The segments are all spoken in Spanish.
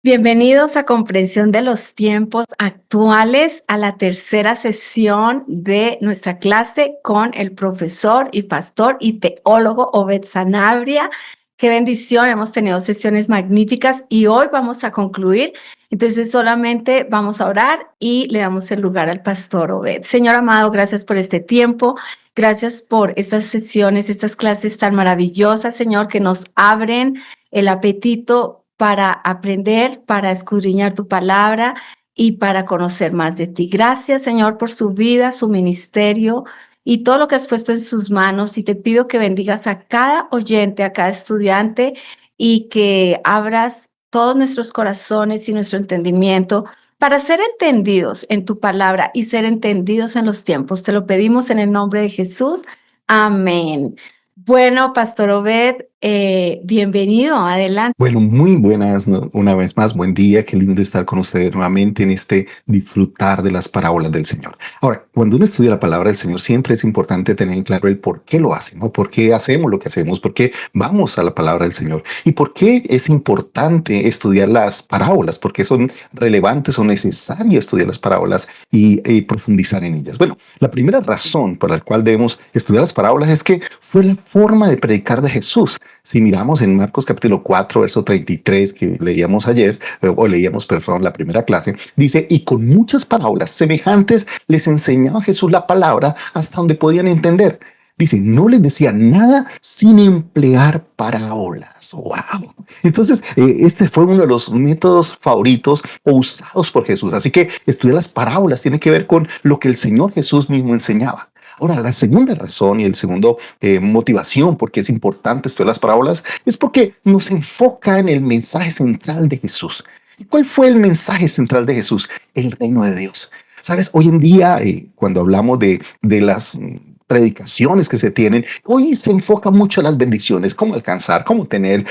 Bienvenidos a Comprensión de los Tiempos Actuales, a la tercera sesión de nuestra clase con el profesor y pastor y teólogo Obed Sanabria. Qué bendición, hemos tenido sesiones magníficas y hoy vamos a concluir. Entonces solamente vamos a orar y le damos el lugar al pastor Obed. Señor amado, gracias por este tiempo. Gracias por estas sesiones, estas clases tan maravillosas, Señor, que nos abren el apetito para aprender, para escudriñar tu palabra y para conocer más de ti. Gracias, Señor, por su vida, su ministerio y todo lo que has puesto en sus manos. Y te pido que bendigas a cada oyente, a cada estudiante y que abras todos nuestros corazones y nuestro entendimiento para ser entendidos en tu palabra y ser entendidos en los tiempos. Te lo pedimos en el nombre de Jesús. Amén. Bueno, Pastor Obed, bienvenido, adelante. Bueno, muy buenas, ¿no? Una vez más, buen día, qué lindo estar con ustedes nuevamente en este disfrutar de las parábolas del Señor. Ahora, cuando uno estudia la palabra del Señor, siempre es importante tener en claro el por qué lo hace, ¿no? ¿Por qué hacemos lo que hacemos? ¿Por qué vamos a la palabra del Señor? ¿Y por qué es importante estudiar las parábolas? ¿Por qué son relevantes o necesarias estudiar las parábolas y profundizar en ellas? Bueno, la primera razón por la cual debemos estudiar las parábolas es que fue la forma de predicar de Jesús. Si miramos en Marcos capítulo 4, verso 33, que leíamos ayer, perdón, la primera clase, dice, y con muchas parábolas semejantes les enseñaba Jesús la palabra hasta donde podían entender. Dice, no les decía nada sin emplear parábolas. ¡Wow! Entonces, este fue uno de los métodos favoritos o usados por Jesús. Así que estudiar las parábolas tiene que ver con lo que el Señor Jesús mismo enseñaba. Ahora, la segunda razón y el segundo motivación por qué es importante estudiar las parábolas es porque nos enfoca en el mensaje central de Jesús. ¿Y cuál fue el mensaje central de Jesús? El reino de Dios. Sabes, hoy en día, cuando hablamos de las predicaciones que se tienen, hoy se enfoca mucho en las bendiciones, cómo alcanzar, cómo tener,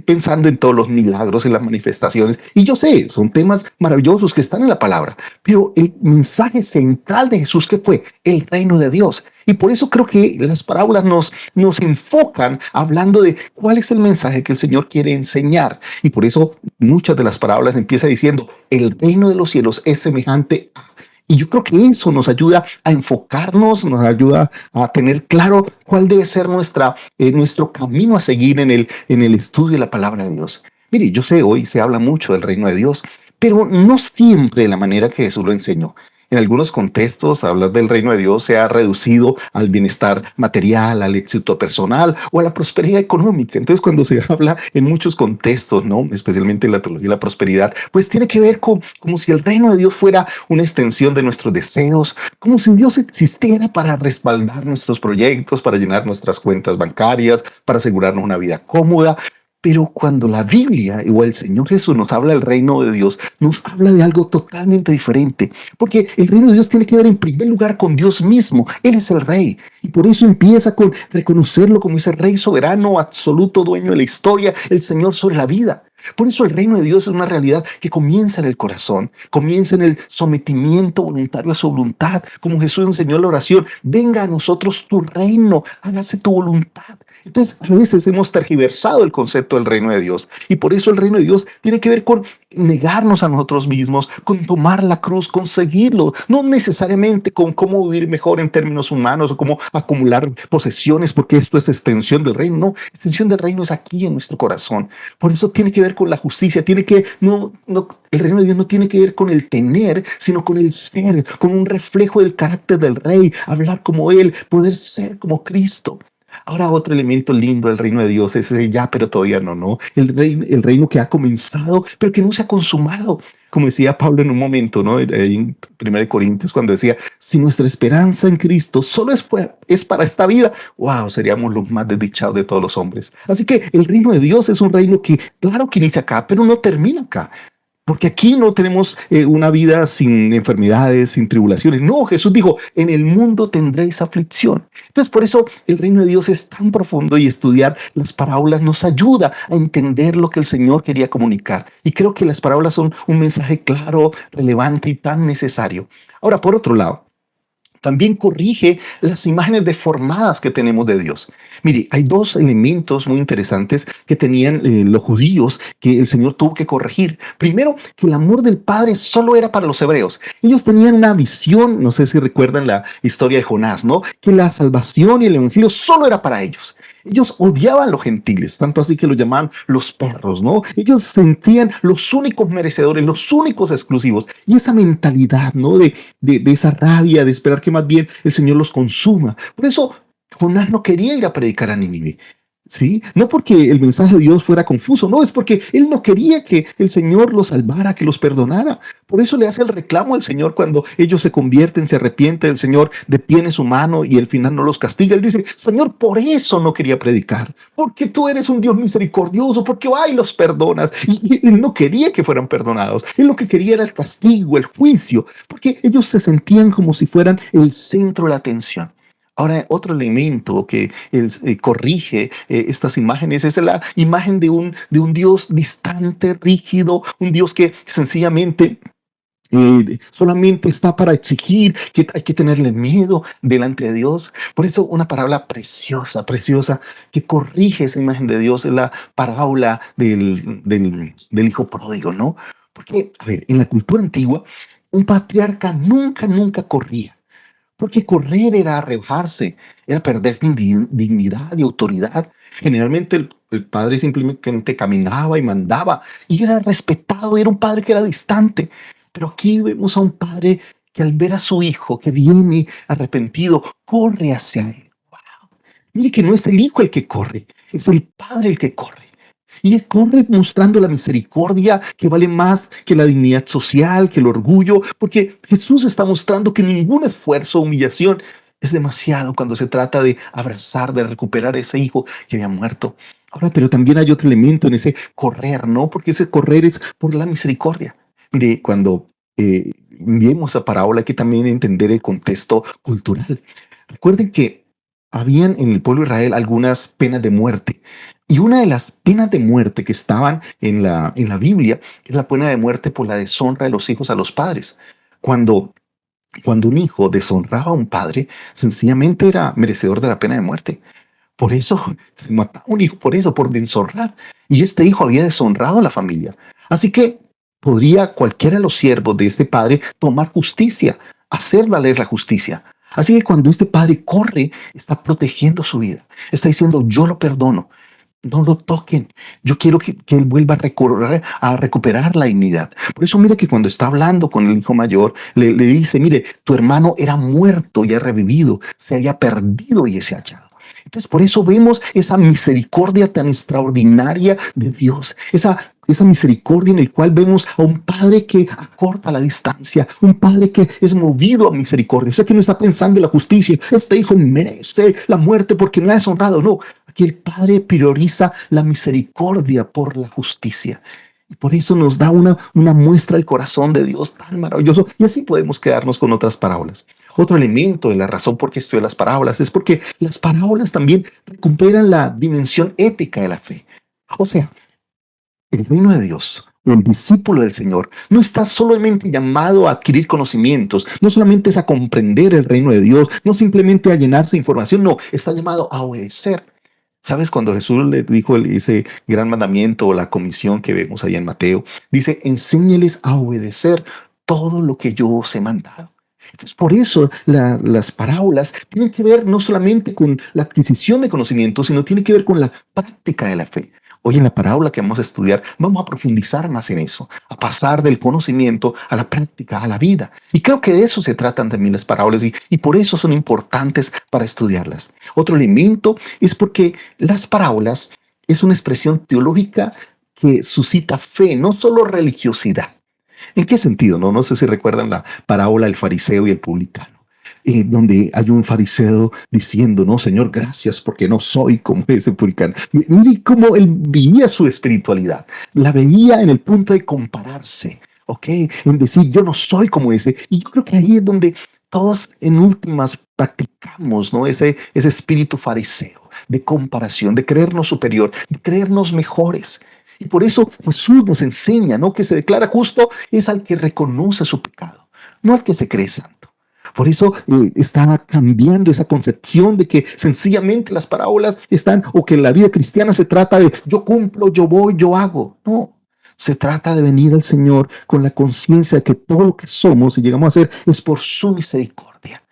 pensando en todos los milagros, en las manifestaciones. Y yo sé, son temas maravillosos que están en la palabra, pero el mensaje central de Jesús, ¿qué fue? El reino de Dios. Y por eso creo que las parábolas nos enfocan hablando de cuál es el mensaje que el Señor quiere enseñar. Y por eso muchas de las parábolas empiezan diciendo, el reino de los cielos es semejante a... Y yo creo que eso nos ayuda a enfocarnos, nos ayuda a tener claro cuál debe ser nuestro camino a seguir en el estudio de la palabra de Dios. Mire, yo sé, hoy se habla mucho del reino de Dios, pero no siempre de la manera que Jesús lo enseñó. En algunos contextos, hablar del reino de Dios se ha reducido al bienestar material, al éxito personal o a la prosperidad económica. Entonces, cuando se habla en muchos contextos, ¿no? Especialmente en la teología de la prosperidad, pues tiene que ver con como si el reino de Dios fuera una extensión de nuestros deseos, como si Dios existiera para respaldar nuestros proyectos, para llenar nuestras cuentas bancarias, para asegurarnos una vida cómoda. Pero cuando la Biblia o el Señor Jesús nos habla del reino de Dios, nos habla de algo totalmente diferente. Porque el reino de Dios tiene que ver en primer lugar con Dios mismo. Él es el rey. Y por eso empieza con reconocerlo como ese rey soberano, absoluto, dueño de la historia, el Señor sobre la vida. Por eso el reino de Dios es una realidad que comienza en el corazón, comienza en el sometimiento voluntario a su voluntad, como Jesús enseñó en la oración, venga a nosotros tu reino, hágase tu voluntad. Entonces, a veces hemos tergiversado el concepto del reino de Dios y por eso el reino de Dios tiene que ver con negarnos a nosotros mismos, con tomar la cruz, con seguirlo, no necesariamente con cómo vivir mejor en términos humanos o cómo acumular posesiones, porque esto es extensión del reino. No, extensión del reino es aquí en nuestro corazón. Por eso tiene que ver con la justicia, el reino de Dios no tiene que ver con el tener, sino con el ser, con un reflejo del carácter del rey, hablar como él, poder ser como Cristo. Ahora otro elemento lindo del reino de Dios es ese ya, pero todavía no. El reino que ha comenzado, pero que no se ha consumado. Como decía Pablo en un momento, ¿no? En 1 Corintios, cuando decía, si nuestra esperanza en Cristo solo es para esta vida, wow, seríamos los más desdichados de todos los hombres. Así que el reino de Dios es un reino que, claro que inicia acá, pero no termina acá. Porque aquí no tenemos una vida sin enfermedades, sin tribulaciones. No, Jesús dijo, en el mundo tendréis aflicción. Entonces, por eso el reino de Dios es tan profundo y estudiar las parábolas nos ayuda a entender lo que el Señor quería comunicar. Y creo que las parábolas son un mensaje claro, relevante y tan necesario. Ahora, por otro lado, También corrige las imágenes deformadas que tenemos de Dios. Mire, hay dos elementos muy interesantes que tenían los judíos que el Señor tuvo que corregir. Primero, que el amor del Padre solo era para los hebreos. Ellos tenían una visión, no sé si recuerdan la historia de Jonás, ¿no? Que la salvación y el evangelio solo era para ellos. Ellos odiaban a los gentiles, tanto así que los llamaban los perros, ¿no? Ellos se sentían los únicos merecedores, los únicos exclusivos. Y esa mentalidad, ¿no? De esa rabia, de esperar que más bien el Señor los consuma. Por eso Jonás no quería ir a predicar a Nínive. ¿Sí? No porque el mensaje de Dios fuera confuso, no, es porque él no quería que el Señor los salvara, que los perdonara. Por eso le hace el reclamo al Señor cuando ellos se convierten, se arrepienten, el Señor detiene su mano y al final no los castiga. Él dice, Señor, por eso no quería predicar, porque tú eres un Dios misericordioso, porque ay, los perdonas. Y él no quería que fueran perdonados. Él lo que quería era el castigo, el juicio, porque ellos se sentían como si fueran el centro de la atención. Ahora, otro elemento que corrige estas imágenes es la imagen de un Dios distante, rígido, un Dios que sencillamente solamente está para exigir, que hay que tenerle miedo delante de Dios. Por eso una parábola preciosa, preciosa, que corrige esa imagen de Dios es la parábola del hijo pródigo, ¿no? Porque, a ver, en la cultura antigua, un patriarca nunca, nunca corría. Porque correr era arrojarse, era perder dignidad y autoridad. Generalmente el padre simplemente caminaba y mandaba y era respetado, era un padre que era distante. Pero aquí vemos a un padre que al ver a su hijo que viene arrepentido, corre hacia él. Mire que no es el hijo el que corre, es el padre el que corre. Y él corre mostrando la misericordia que vale más que la dignidad social, que el orgullo, porque Jesús está mostrando que ningún esfuerzo o humillación es demasiado cuando se trata de abrazar, de recuperar a ese hijo que había muerto. Ahora, pero también hay otro elemento en ese correr, ¿no? Porque ese correr es por la misericordia. Mire, cuando vemos esa parábola hay que también entender el contexto cultural. Recuerden que habían en el pueblo de Israel algunas penas de muerte. Y una de las penas de muerte que estaban en la Biblia es la pena de muerte por la deshonra de los hijos a los padres. Cuando, cuando un hijo deshonraba a un padre, sencillamente era merecedor de la pena de muerte. Por eso se mataba a un hijo, por eso, por deshonrar. Y este hijo había deshonrado a la familia. Así que podría cualquiera de los siervos de este padre tomar justicia, hacer valer la justicia. Así que cuando este padre corre, está protegiendo su vida. Está diciendo, yo lo perdono. No lo toquen. Yo quiero que él vuelva a recuperar la dignidad. Por eso mira que cuando está hablando con el hijo mayor, le dice, mire, tu hermano era muerto y ha revivido, se había perdido y se ha hallado. Entonces, por eso vemos esa misericordia tan extraordinaria de Dios, esa misericordia en el cual vemos a un padre que acorta la distancia, un padre que es movido a misericordia. O sea, que no está pensando en la justicia. Este hijo merece la muerte porque me ha deshonrado. No, aquí el padre prioriza la misericordia por la justicia. Y por eso nos da una muestra del corazón de Dios tan maravilloso. Y así podemos quedarnos con otras parábolas. Otro elemento de la razón por qué estudio las parábolas es porque las parábolas también recuperan la dimensión ética de la fe. O sea, el reino de Dios, el discípulo del Señor, no está solamente llamado a adquirir conocimientos, no solamente es a comprender el reino de Dios, no simplemente a llenarse de información, no, está llamado a obedecer. ¿Sabes? Cuando Jesús le dijo ese gran mandamiento o la comisión que vemos ahí en Mateo, dice, enséñeles a obedecer todo lo que yo os he mandado. Entonces, por eso las parábolas tienen que ver no solamente con la adquisición de conocimiento, sino tiene que ver con la práctica de la fe. Hoy en la parábola que vamos a estudiar, vamos a profundizar más en eso, a pasar del conocimiento a la práctica, a la vida. Y creo que de eso se tratan también las parábolas y por eso son importantes para estudiarlas. Otro elemento es porque las parábolas es una expresión teológica que suscita fe, no solo religiosidad. ¿En qué sentido? No sé si recuerdan la parábola del fariseo y el publicano, donde hay un fariseo diciendo, no, Señor, gracias porque no soy como ese publicano. Mire cómo él veía su espiritualidad, la veía en el punto de compararse, ¿ok? En decir, yo no soy como ese. Y yo creo que ahí es donde todos en últimas practicamos, ¿no? Ese espíritu fariseo de comparación, de creernos superior, de creernos mejores. Y por eso Jesús nos enseña, ¿no? Que se declara justo es al que reconoce su pecado, no al que se cree santo. Por eso está cambiando esa concepción de que sencillamente las parábolas están, o que la vida cristiana se trata de yo cumplo, yo voy, yo hago. No, se trata de venir al Señor con la conciencia de que todo lo que somos y llegamos a ser es por su misericordia.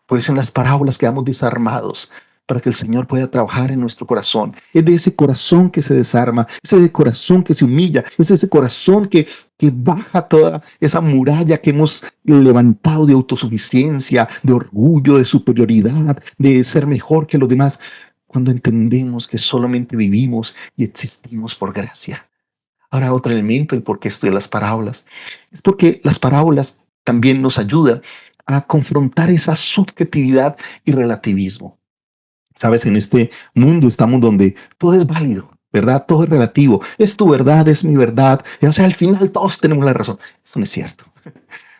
Por eso en las parábolas quedamos desarmados para que el Señor pueda trabajar en nuestro corazón. Es de ese corazón que se desarma, es de ese corazón que se humilla, es de ese corazón que baja toda esa muralla que hemos levantado de autosuficiencia, de orgullo, de superioridad, de ser mejor que los demás, cuando entendemos que solamente vivimos y existimos por gracia. Ahora, otro elemento del por qué estudiar las parábolas es porque las parábolas también nos ayudan a confrontar esa subjetividad y relativismo. Sabes, en este mundo estamos donde todo es válido, ¿verdad? Todo es relativo. Es tu verdad, es mi verdad. O sea, al final todos tenemos la razón. Eso no es cierto.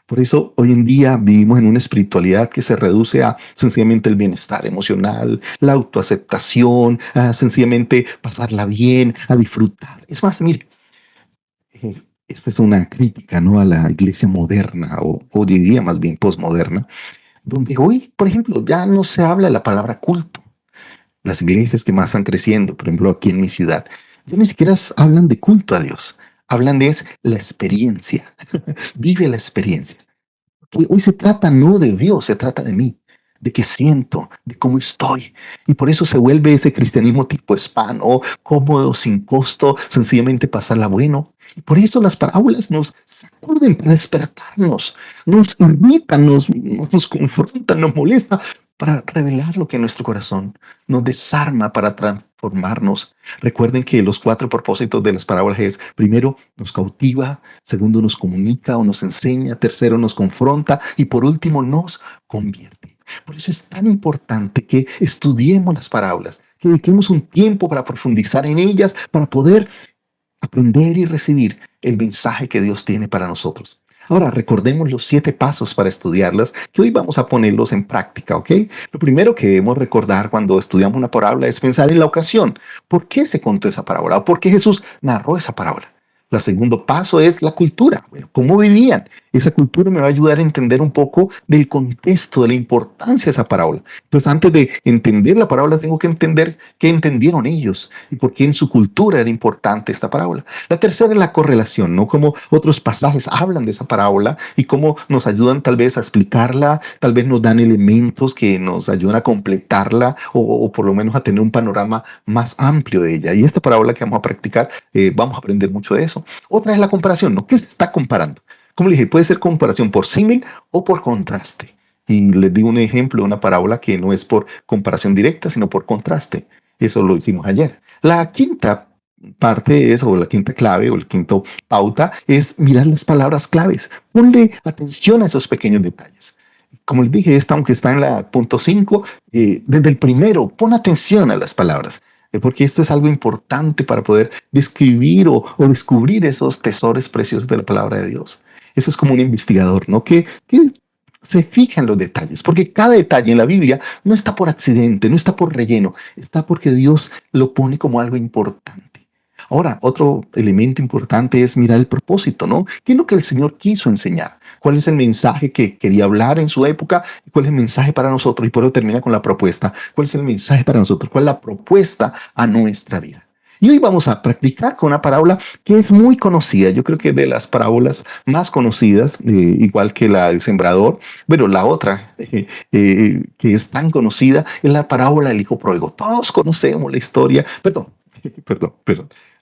Por eso hoy en día vivimos en una espiritualidad que se reduce a sencillamente el bienestar emocional, la autoaceptación, a sencillamente pasarla bien, a disfrutar. Es más, mire, esta es una crítica, ¿no?, a la iglesia moderna o diría más bien posmoderna, donde hoy, por ejemplo, ya no se habla de la palabra culto. Las iglesias que más están creciendo, por ejemplo, aquí en mi ciudad, ya ni siquiera hablan de culto a Dios. Hablan de la experiencia. Vive la experiencia. Que hoy se trata no de Dios, se trata de mí, de qué siento, de cómo estoy. Y por eso se vuelve ese cristianismo tipo spa, ¿no? Cómodo, sin costo, sencillamente pasarla bueno. Y por eso las parábolas nos sacuden para despertarnos, nos irritan, nos confrontan, nos molestan para revelar lo que en nuestro corazón nos desarma para transformarnos. Recuerden que los 4 propósitos de las parábolas es: primero, nos cautiva; segundo, nos comunica o nos enseña; tercero, nos confronta; y por último, nos convierte. Por eso es tan importante que estudiemos las parábolas, que dediquemos un tiempo para profundizar en ellas, para poder aprender y recibir el mensaje que Dios tiene para nosotros. Ahora, recordemos los 7 pasos para estudiarlas, que hoy vamos a ponerlos en práctica, ¿ok? Lo primero que debemos recordar cuando estudiamos una parábola es pensar en la ocasión. ¿Por qué se contó esa parábola? ¿O por qué Jesús narró esa parábola? El segundo paso es la cultura. Bueno, ¿cómo vivían? Esa cultura me va a ayudar a entender un poco del contexto, de la importancia de esa parábola. Entonces, antes de entender la parábola, tengo que entender qué entendieron ellos y por qué en su cultura era importante esta parábola. La tercera es la correlación, ¿no? Cómo otros pasajes hablan de esa parábola y cómo nos ayudan tal vez a explicarla, tal vez nos dan elementos que nos ayudan a completarla o por lo menos a tener un panorama más amplio de ella. Y esta parábola que vamos a practicar, vamos a aprender mucho de eso. Otra es la comparación, ¿no? ¿Qué se está comparando? Como le dije, puede ser comparación por símil o por contraste. Y les di un ejemplo, una parábola que no es por comparación directa, sino por contraste. Eso lo hicimos ayer. La quinta parte es, o la quinta clave, o el quinto pauta, es mirar las palabras claves. Ponle atención a esos pequeños detalles. Como les dije, esta, aunque está en la punto 5, desde el primero, pon atención a las palabras, porque esto es algo importante para poder describir o descubrir esos tesoros preciosos de la palabra de Dios. Eso es como un investigador, ¿no? Que se fija en los detalles, porque cada detalle en la Biblia no está por accidente, no está por relleno, está porque Dios lo pone como algo importante. Ahora, otro elemento importante es mirar el propósito, ¿no? ¿Qué es lo que el Señor quiso enseñar? ¿Cuál es el mensaje que quería hablar en su época? ¿Cuál es el mensaje para nosotros? Y por eso termina con la propuesta. ¿Cuál es el mensaje para nosotros? ¿Cuál es la propuesta a nuestra vida? Y hoy vamos a practicar con una parábola que es muy conocida. Yo creo que de las parábolas más conocidas, igual que la del sembrador, pero la otra que es tan conocida es la parábola del hijo pródigo. Todos conocemos la historia, perdón,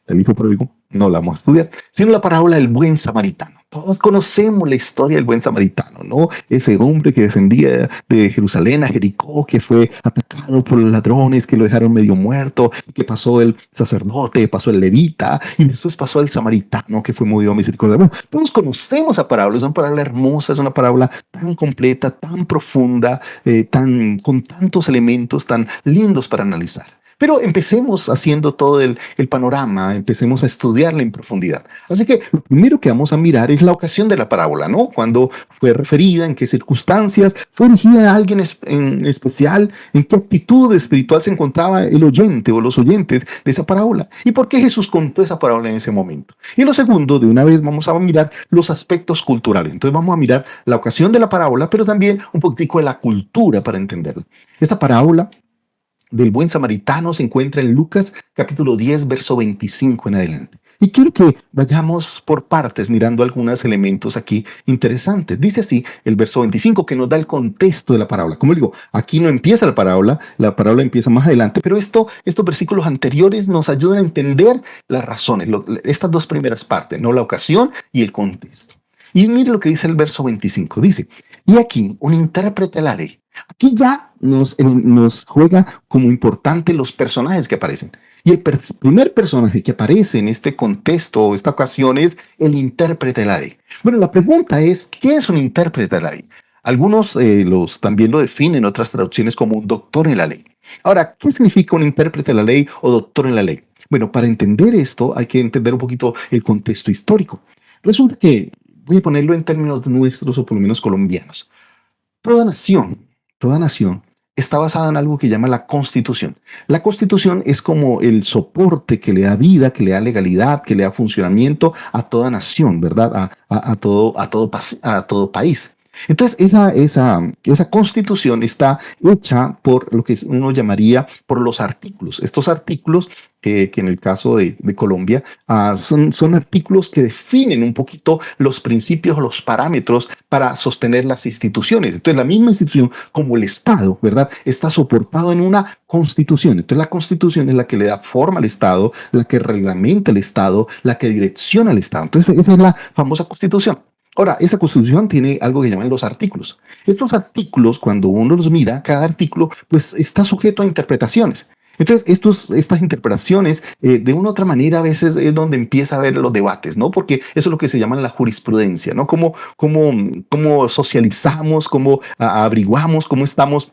el hijo pródigo no la vamos a estudiar, sino la parábola del buen samaritano. Todos conocemos la historia del buen samaritano, ¿no? Ese hombre que descendía de Jerusalén a Jericó, que fue atacado por los ladrones, que lo dejaron medio muerto, que pasó el sacerdote, pasó el levita, y después pasó el samaritano, que fue movido a misericordia. Bueno, todos conocemos la parábola, es una parábola hermosa, es una parábola tan completa, tan profunda, con tantos elementos tan lindos para analizar. Pero empecemos haciendo todo el panorama, empecemos a estudiarla en profundidad. Así que lo primero que vamos a mirar es la ocasión de la parábola, ¿no? Cuándo fue referida, en qué circunstancias, fue dirigida a alguien en especial, en qué actitud espiritual se encontraba el oyente o los oyentes de esa parábola y por qué Jesús contó esa parábola en ese momento. Y lo segundo, de una vez vamos a mirar los aspectos culturales. Entonces vamos a mirar la ocasión de la parábola, pero también un poquitico de la cultura para entenderla. Esta parábola del buen samaritano se encuentra en Lucas capítulo 10, verso 25 en adelante. Y quiero que vayamos por partes mirando algunos elementos aquí interesantes. Dice así el verso 25 que nos da el contexto de la parábola. Como digo, aquí no empieza la parábola empieza más adelante, pero estos versículos anteriores nos ayudan a entender las razones, estas dos primeras partes, ¿no? La ocasión y el contexto. Y mire lo que dice el verso 25. Dice, y aquí un intérprete de la ley. Aquí ya nos juega como importante los personajes que aparecen. Y el primer personaje que aparece en este contexto o esta ocasión es el intérprete de la ley. Bueno, la pregunta es, ¿qué es un intérprete de la ley? Algunos también lo definen en otras traducciones como un doctor en la ley. Ahora, ¿qué significa un intérprete de la ley o doctor en la ley? Bueno, para entender esto hay que entender un poquito el contexto histórico. Resulta que, voy a ponerlo en términos nuestros o por lo menos colombianos, toda nación, toda nación está basada en algo que llama la Constitución. La Constitución es como el soporte que le da vida, que le da legalidad, que le da funcionamiento a toda nación, ¿verdad? A todo país. Entonces, esa constitución está hecha por lo que uno llamaría por los artículos. Estos artículos, que en el caso de Colombia, son artículos que definen un poquito los principios, los parámetros para sostener las instituciones. Entonces, la misma institución como el Estado, ¿verdad? Está soportado en una constitución. Entonces, la constitución es la que le da forma al Estado, la que reglamenta el Estado, la que direcciona al Estado. Entonces, esa es la famosa constitución. Ahora, esta constitución tiene algo que llaman los artículos. Estos artículos, cuando uno los mira, cada artículo, pues está sujeto a interpretaciones. Entonces, estas interpretaciones, de una u otra manera, a veces es donde empieza a haber los debates, ¿no? Porque eso es lo que se llama la jurisprudencia, ¿no? Cómo socializamos, cómo averiguamos, cómo estamos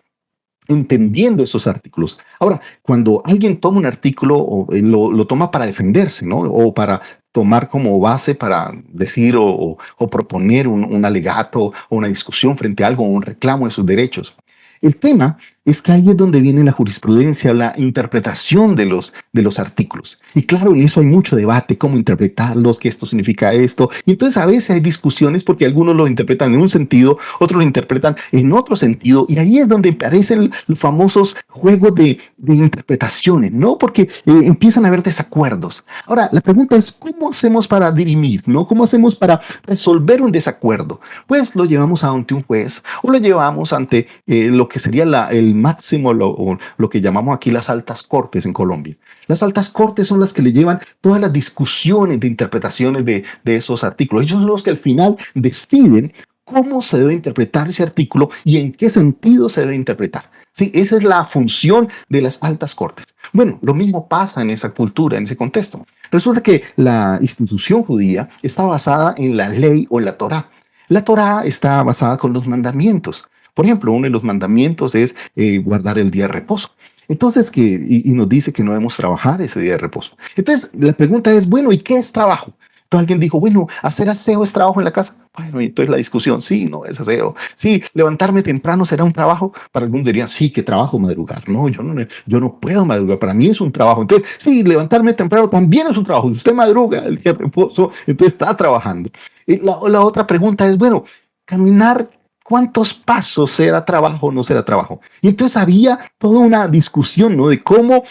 entendiendo esos artículos. Ahora, cuando alguien toma un artículo, lo toma para defenderse, ¿no? O para tomar como base para decir o proponer un alegato o una discusión frente a algo, o un reclamo de sus derechos. El tema es que ahí es donde viene la jurisprudencia, la interpretación de los artículos. Y claro, en eso hay mucho debate, cómo interpretarlos, qué esto significa esto. Y entonces a veces hay discusiones porque algunos lo interpretan en un sentido, otros lo interpretan en otro sentido. Y ahí es donde aparecen los famosos juegos de interpretaciones, ¿no? Porque empiezan a haber desacuerdos. Ahora, la pregunta es, ¿cómo hacemos para dirimir, ¿no? ¿Cómo hacemos para resolver un desacuerdo? Pues lo llevamos ante un juez o lo llevamos ante lo que sería el máximo, lo que llamamos aquí las altas cortes en Colombia. Las altas cortes son las que le llevan todas las discusiones de interpretaciones de esos artículos. Ellos son los que al final deciden cómo se debe interpretar ese artículo y en qué sentido se debe interpretar. Sí, esa es la función de las altas cortes. Bueno, lo mismo pasa en esa cultura, en ese contexto. Resulta que la institución judía está basada en la ley o en la Torá. La Torá está basada con los mandamientos. Por ejemplo, uno de los mandamientos es guardar el día de reposo. Entonces, y nos dice que no debemos trabajar ese día de reposo. Entonces, la pregunta es, bueno, ¿y qué es trabajo? Entonces alguien dijo, bueno, ¿hacer aseo es trabajo en la casa? Bueno, y entonces la discusión, sí, no, es aseo. Sí, levantarme temprano será un trabajo. Para algunos dirían, sí, que trabajo madrugar. No, yo no puedo madrugar. Para mí es un trabajo. Entonces, sí, levantarme temprano también es un trabajo. Si usted madruga el día de reposo, entonces está trabajando. Y la otra pregunta es, bueno, caminar, ¿cuántos pasos será trabajo o no será trabajo? Y entonces había toda una discusión, ¿no? De cómo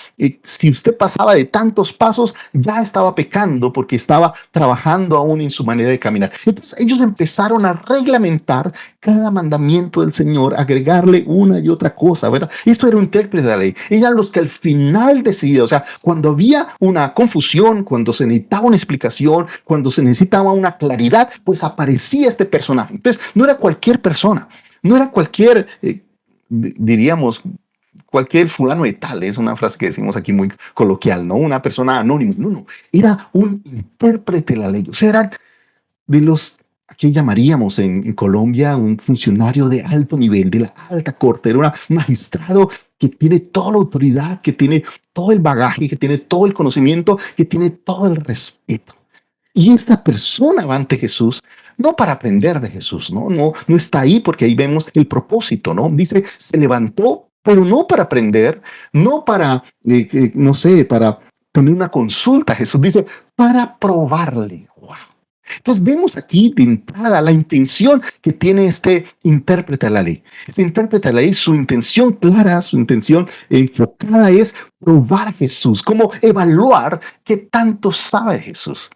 si usted pasaba de tantos pasos ya estaba pecando porque estaba trabajando aún en su manera de caminar. Entonces ellos empezaron a reglamentar cada mandamiento del Señor, agregarle una y otra cosa, ¿verdad? Esto era un intérprete de la ley. Eran los que al final decidían, o sea, cuando había una confusión, cuando se necesitaba una explicación, cuando se necesitaba una claridad, pues aparecía este personaje. Entonces no era cualquier persona. No era cualquier, diríamos, cualquier fulano de tal, es una frase que decimos aquí muy coloquial, ¿no? Una persona anónima, no, era un intérprete de la ley, o sea, eran de los, aquí llamaríamos en Colombia un funcionario de alto nivel, de la alta corte, era un magistrado que tiene toda la autoridad, que tiene todo el bagaje, que tiene todo el conocimiento, que tiene todo el respeto. Y esta persona va ante Jesús no para aprender de Jesús, no está ahí porque ahí vemos el propósito, ¿no? Dice, se levantó, pero no para aprender, no para, no sé, para tener una consulta a Jesús, dice, para probarle. Wow. Entonces vemos aquí de entrada la intención que tiene este intérprete de la ley. Este intérprete de la ley, su intención clara, su intención enfocada es probar a Jesús, como evaluar qué tanto sabe de Jesús.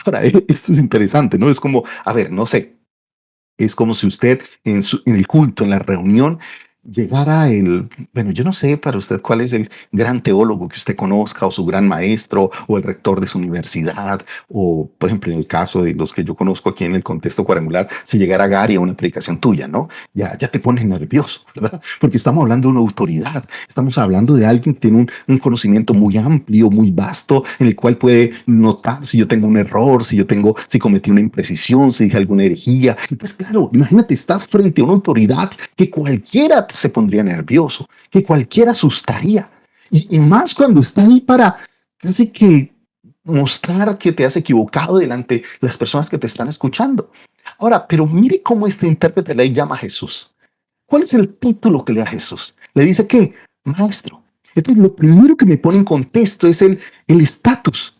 Ahora, esto es interesante, ¿no? Es como, a ver, no sé, es como si usted en el culto, en la reunión, llegara bueno, yo no sé para usted cuál es el gran teólogo que usted conozca o su gran maestro o el rector de su universidad o, por ejemplo, en el caso de los que yo conozco aquí en el contexto cuadrangular, si llegara Gary a una predicación tuya, ¿no? Ya te pones nervioso, ¿verdad? Porque estamos hablando de una autoridad, estamos hablando de alguien que tiene un conocimiento muy amplio, muy vasto, en el cual puede notar si yo tengo un error, si cometí una imprecisión, si dije alguna herejía. Entonces, claro, imagínate, estás frente a una autoridad que cualquiera se pondría nervioso, que cualquiera asustaría. Y más cuando está ahí para casi que mostrar que te has equivocado delante de las personas que te están escuchando. Ahora, pero mire cómo este intérprete le llama a Jesús. ¿Cuál es el título que le da a Jesús? Le dice que, maestro. Entonces, lo primero que me pone en contexto es el estatus.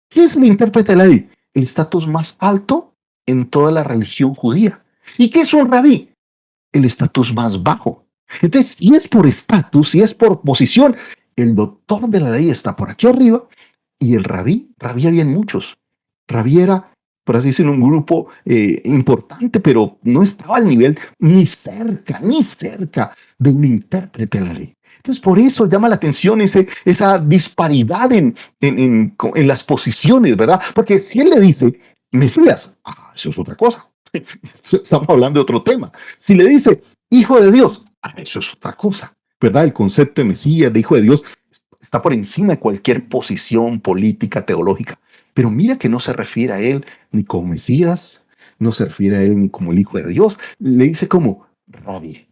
¿Qué es el intérprete de la ley? El estatus más alto en toda la religión judía. ¿Y qué es un rabí? El estatus más bajo. Entonces, si es por estatus, si es por posición, el doctor de la ley está por aquí arriba y el rabí había muchos. Rabí era, por así decirlo, un grupo importante, pero no estaba al nivel ni cerca de un intérprete de la ley. Entonces, por eso llama la atención esa disparidad en las posiciones, ¿verdad? Porque si él le dice, Mesías, eso es otra cosa. Estamos hablando de otro tema. Si le dice, hijo de Dios, eso es otra cosa, ¿verdad? El concepto de Mesías, de hijo de Dios, está por encima de cualquier posición política, teológica. Pero mira que no se refiere a él ni como Mesías, no se refiere a él ni como el hijo de Dios, le dice como Rabí.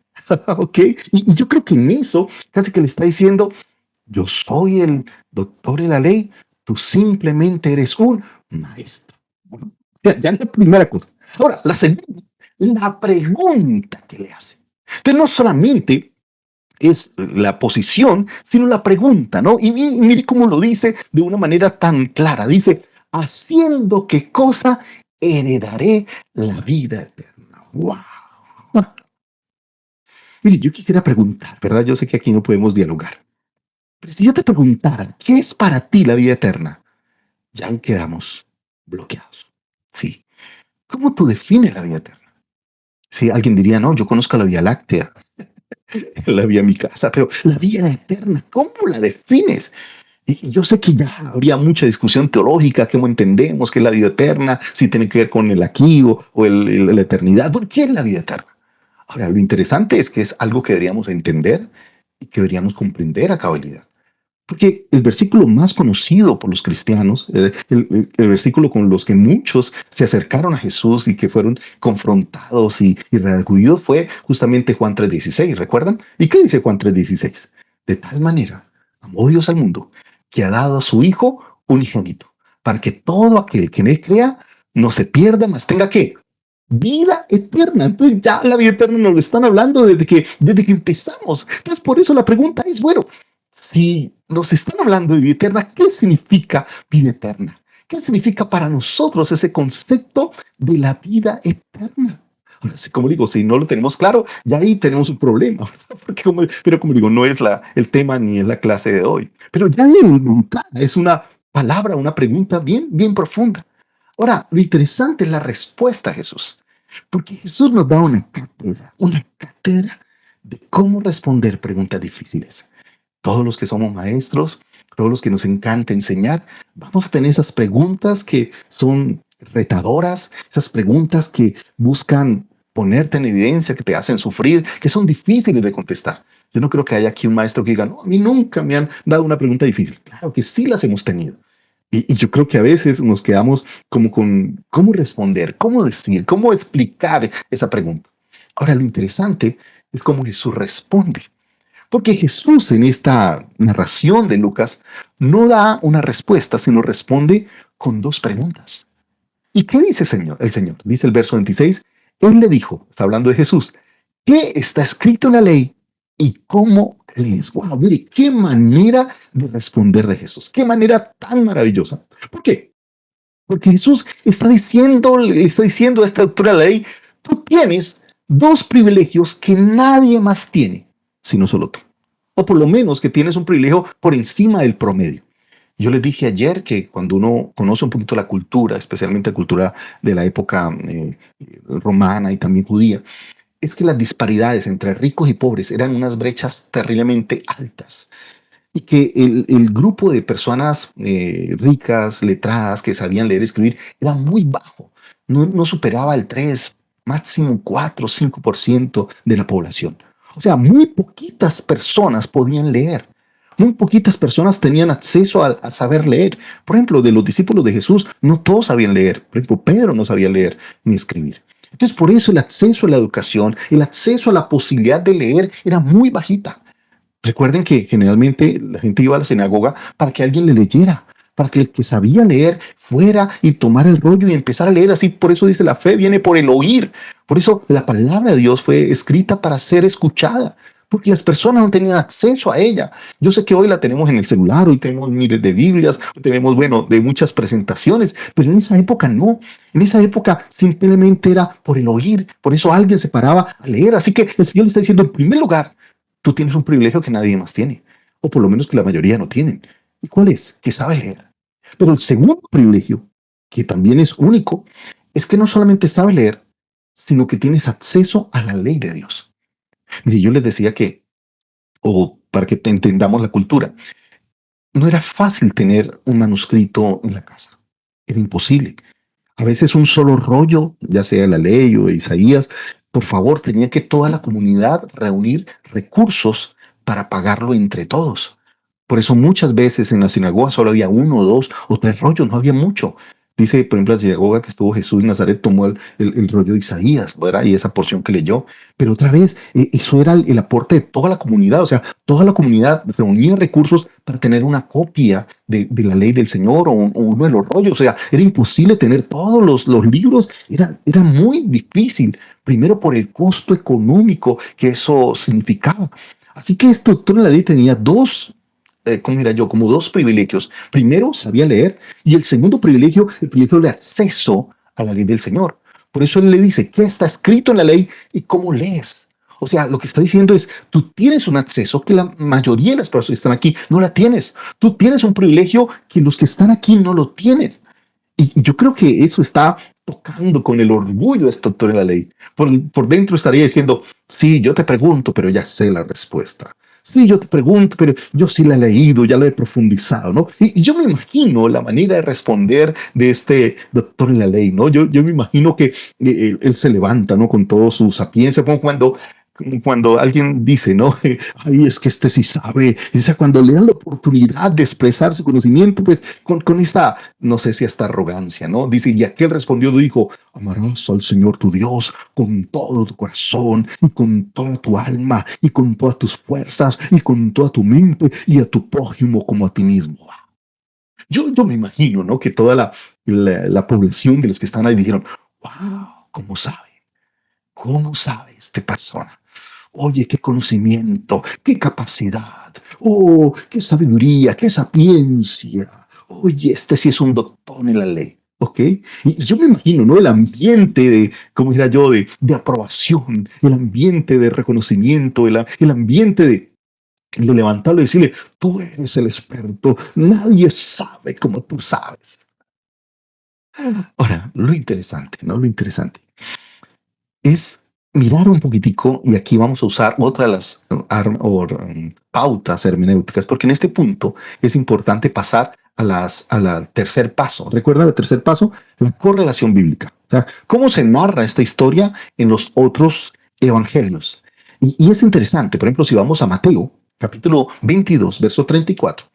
¿Ok? Y yo creo que en eso casi que le está diciendo, yo soy el doctor de la ley, tú simplemente eres un maestro. Bueno, ya es la primera cosa. Ahora, la segunda, la pregunta que le hace. Entonces, no solamente es la posición, sino la pregunta, ¿no? Y mire cómo lo dice de una manera tan clara. Dice, haciendo qué cosa heredaré la vida eterna. ¡Wow! Mire, yo quisiera preguntar, ¿verdad? Yo sé que aquí no podemos dialogar. Pero si yo te preguntara, ¿qué es para ti la vida eterna? Ya quedamos bloqueados. Sí. ¿Cómo tú defines la vida eterna? Si alguien diría, no, yo conozco la Vía Láctea, la vía a mi casa, pero la vida eterna, ¿cómo la defines? Y yo sé que ya habría mucha discusión teológica, cómo entendemos qué es la vida eterna, si tiene que ver con el aquí o la eternidad. ¿Por qué es la vida eterna? Ahora, lo interesante es que es algo que deberíamos entender y que deberíamos comprender a cabalidad. Porque el versículo más conocido por los cristianos, el versículo con los que muchos se acercaron a Jesús y que fueron confrontados y redargüidos fue justamente Juan 3:16, ¿recuerdan? ¿Y qué dice Juan 3:16? De tal manera amó Dios al mundo que ha dado a su Hijo unigénito, para que todo aquel que en él crea no se pierda, mas tenga ¿qué? Vida eterna. Entonces ya la vida eterna nos lo están hablando desde que empezamos. Entonces por eso la pregunta es, bueno, si nos están hablando de vida eterna, ¿qué significa vida eterna? ¿Qué significa para nosotros ese concepto de la vida eterna? Ahora, como digo, si no lo tenemos claro, ya ahí tenemos un problema. Porque pero como digo, no es el tema ni es la clase de hoy. Pero ya es una palabra, una pregunta bien, bien profunda. Ahora, lo interesante es la respuesta a Jesús. Porque Jesús nos da una cátedra de cómo responder preguntas difíciles. Todos los que somos maestros, todos los que nos encanta enseñar, vamos a tener esas preguntas que son retadoras, esas preguntas que buscan ponerte en evidencia, que te hacen sufrir, que son difíciles de contestar. Yo no creo que haya aquí un maestro que diga, no, a mí nunca me han dado una pregunta difícil. Claro que sí las hemos tenido. Y yo creo que a veces nos quedamos como con cómo responder, cómo decir, cómo explicar esa pregunta. Ahora, lo interesante es cómo Jesús responde. Porque Jesús en esta narración de Lucas no da una respuesta, sino responde con dos preguntas. ¿Y qué dice el Señor? Dice el verso 26, Él le dijo, está hablando de Jesús, ¿qué está escrito en la ley y cómo lees? Wow, mire, qué manera de responder de Jesús, qué manera tan maravillosa. ¿Por qué? Porque Jesús le está diciendo a esta autora de la ley, tú tienes dos privilegios que nadie más tiene, sino solo tú. O por lo menos que tienes un privilegio por encima del promedio. Yo les dije ayer que cuando uno conoce un poquito la cultura, especialmente la cultura de la época romana y también judía, es que las disparidades entre ricos y pobres eran unas brechas terriblemente altas y que el grupo de personas ricas, letradas, que sabían leer y escribir, era muy bajo. No superaba el 3, máximo 4, 5% de la población. O sea, muy poquitas personas podían leer. Muy poquitas personas tenían acceso a saber leer. Por ejemplo, de los discípulos de Jesús, no todos sabían leer. Por ejemplo, Pedro no sabía leer ni escribir. Entonces, por eso el acceso a la educación, el acceso a la posibilidad de leer era muy bajita. Recuerden que generalmente la gente iba a la sinagoga para que alguien le leyera, para que el que sabía leer fuera y tomara el rollo y empezara a leer así. Por eso dice la fe viene por el oír. Por eso la palabra de Dios fue escrita para ser escuchada, porque las personas no tenían acceso a ella. Yo sé que hoy la tenemos en el celular, hoy tenemos miles de Biblias, hoy tenemos, bueno, de muchas presentaciones, pero en esa época no. En esa época simplemente era por el oír. Por eso alguien se paraba a leer. Así que el Señor le está diciendo, en primer lugar, tú tienes un privilegio que nadie más tiene, o por lo menos que la mayoría no tienen. ¿Y cuál es? Que sabe leer. Pero el segundo privilegio, que también es único, es que no solamente sabe leer, sino que tienes acceso a la ley de Dios. Mire, yo les decía que, o para que entendamos la cultura, no era fácil tener un manuscrito en la casa. Era imposible. A veces un solo rollo, ya sea la ley o de Isaías, por favor, tenía que toda la comunidad reunir recursos para pagarlo entre todos. Por eso muchas veces en la sinagoga solo había uno, dos o tres rollos, no había mucho. Dice, por ejemplo, la sinagoga que estuvo Jesús en Nazaret tomó el rollo de Isaías, ¿verdad? Y esa porción que leyó. Pero otra vez, eso era el aporte de toda la comunidad. O sea, toda la comunidad reunía recursos para tener una copia de la ley del Señor o uno de los rollos. O sea, era imposible tener todos los libros. Era muy difícil. Primero por el costo económico que eso significaba. Así que este doctor en la ley tenía ¿cómo era yo? Como dos privilegios. Primero, sabía leer, y el segundo privilegio, el privilegio de acceso a la ley del Señor. Por eso él le dice, ¿qué está escrito en la ley y cómo lees? O sea, lo que está diciendo es, tú tienes un acceso que la mayoría de las personas que están aquí no la tienes. Tú tienes un privilegio que los que están aquí no lo tienen. Y yo creo que eso está tocando con el orgullo de este doctor en la ley. Por dentro estaría diciendo, sí, yo te pregunto, pero ya sé la respuesta. Sí, yo te pregunto, pero yo sí la he leído, ya lo he profundizado, ¿no? Y yo me imagino la manera de responder de este doctor en la ley, ¿no? Yo me imagino que él se levanta, ¿no? Con toda su sapiencia, como cuando alguien dice, ¿no? Ay, es que este sí sabe. O sea, cuando le dan la oportunidad de expresar su conocimiento, pues con esta, no sé si esta arrogancia, ¿no? Dice, y aquel respondió, dijo, amarás al Señor tu Dios con todo tu corazón y con toda tu alma y con todas tus fuerzas y con toda tu mente y a tu prójimo como a ti mismo. Yo me imagino, ¿no? Que toda la población de los que están ahí dijeron, wow, ¿cómo sabe? ¿Cómo sabe esta persona? Oye, qué conocimiento, qué capacidad, oh, qué sabiduría, qué sapiencia. Oye, este sí es un doctor en la ley, ¿ok? Y yo me imagino, ¿no? El ambiente de, ¿cómo diría yo? De aprobación, el ambiente de reconocimiento, el ambiente de levantarlo y decirle, tú eres el experto, nadie sabe como tú sabes. Ahora, lo interesante, ¿no? Lo interesante es mirar un poquitico, y aquí vamos a usar otra de las pautas hermenéuticas, porque en este punto es importante pasar a la tercer paso. ¿Recuerda el tercer paso? La correlación bíblica. O sea, ¿cómo se narra esta historia en los otros evangelios? Y es interesante, por ejemplo, si vamos a Mateo, capítulo 22, verso 34,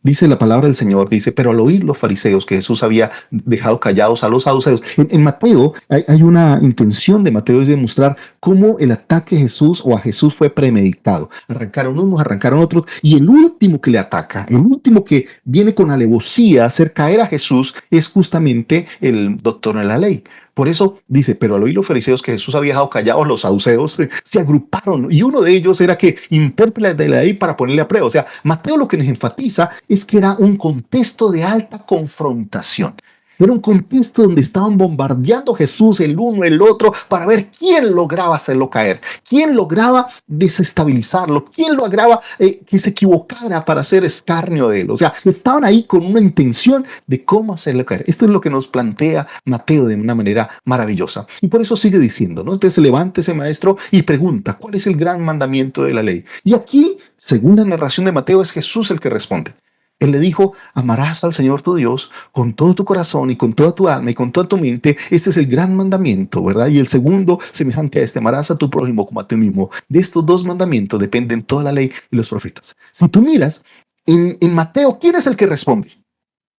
dice la palabra del Señor, dice, pero al oír los fariseos que Jesús había dejado callados a los saduceos, en Mateo hay una intención de Mateo es demostrar cómo el ataque a Jesús o a Jesús fue premeditado. Arrancaron unos, arrancaron otros, y el último que le ataca, el último que viene con alevosía a hacer caer a Jesús es justamente el doctor de la ley. Por eso dice, pero al oír los fariseos que Jesús había dejado callados, los saduceos se agruparon, y uno de ellos era que intérprete de la ley para ponerle a prueba. O sea, Mateo lo que nos enfatiza es que era un contexto de alta confrontación. Era un contexto donde estaban bombardeando a Jesús el uno, el otro, para ver quién lograba hacerlo caer, quién lograba desestabilizarlo, quién lograba que se equivocara para hacer escarnio de él. O sea, estaban ahí con una intención de cómo hacerlo caer. Esto es lo que nos plantea Mateo de una manera maravillosa. Y por eso sigue diciendo, ¿no? Entonces levántese, maestro, y pregunta, ¿cuál es el gran mandamiento de la ley? Y aquí, según la narración de Mateo, es Jesús el que responde. Él le dijo, amarás al Señor tu Dios con todo tu corazón y con toda tu alma y con toda tu mente. Este es el gran mandamiento, ¿verdad? Y el segundo, semejante a este, amarás a tu prójimo como a ti mismo. De estos dos mandamientos dependen toda la ley y los profetas. Si tú miras, en Mateo, ¿quién es el que responde?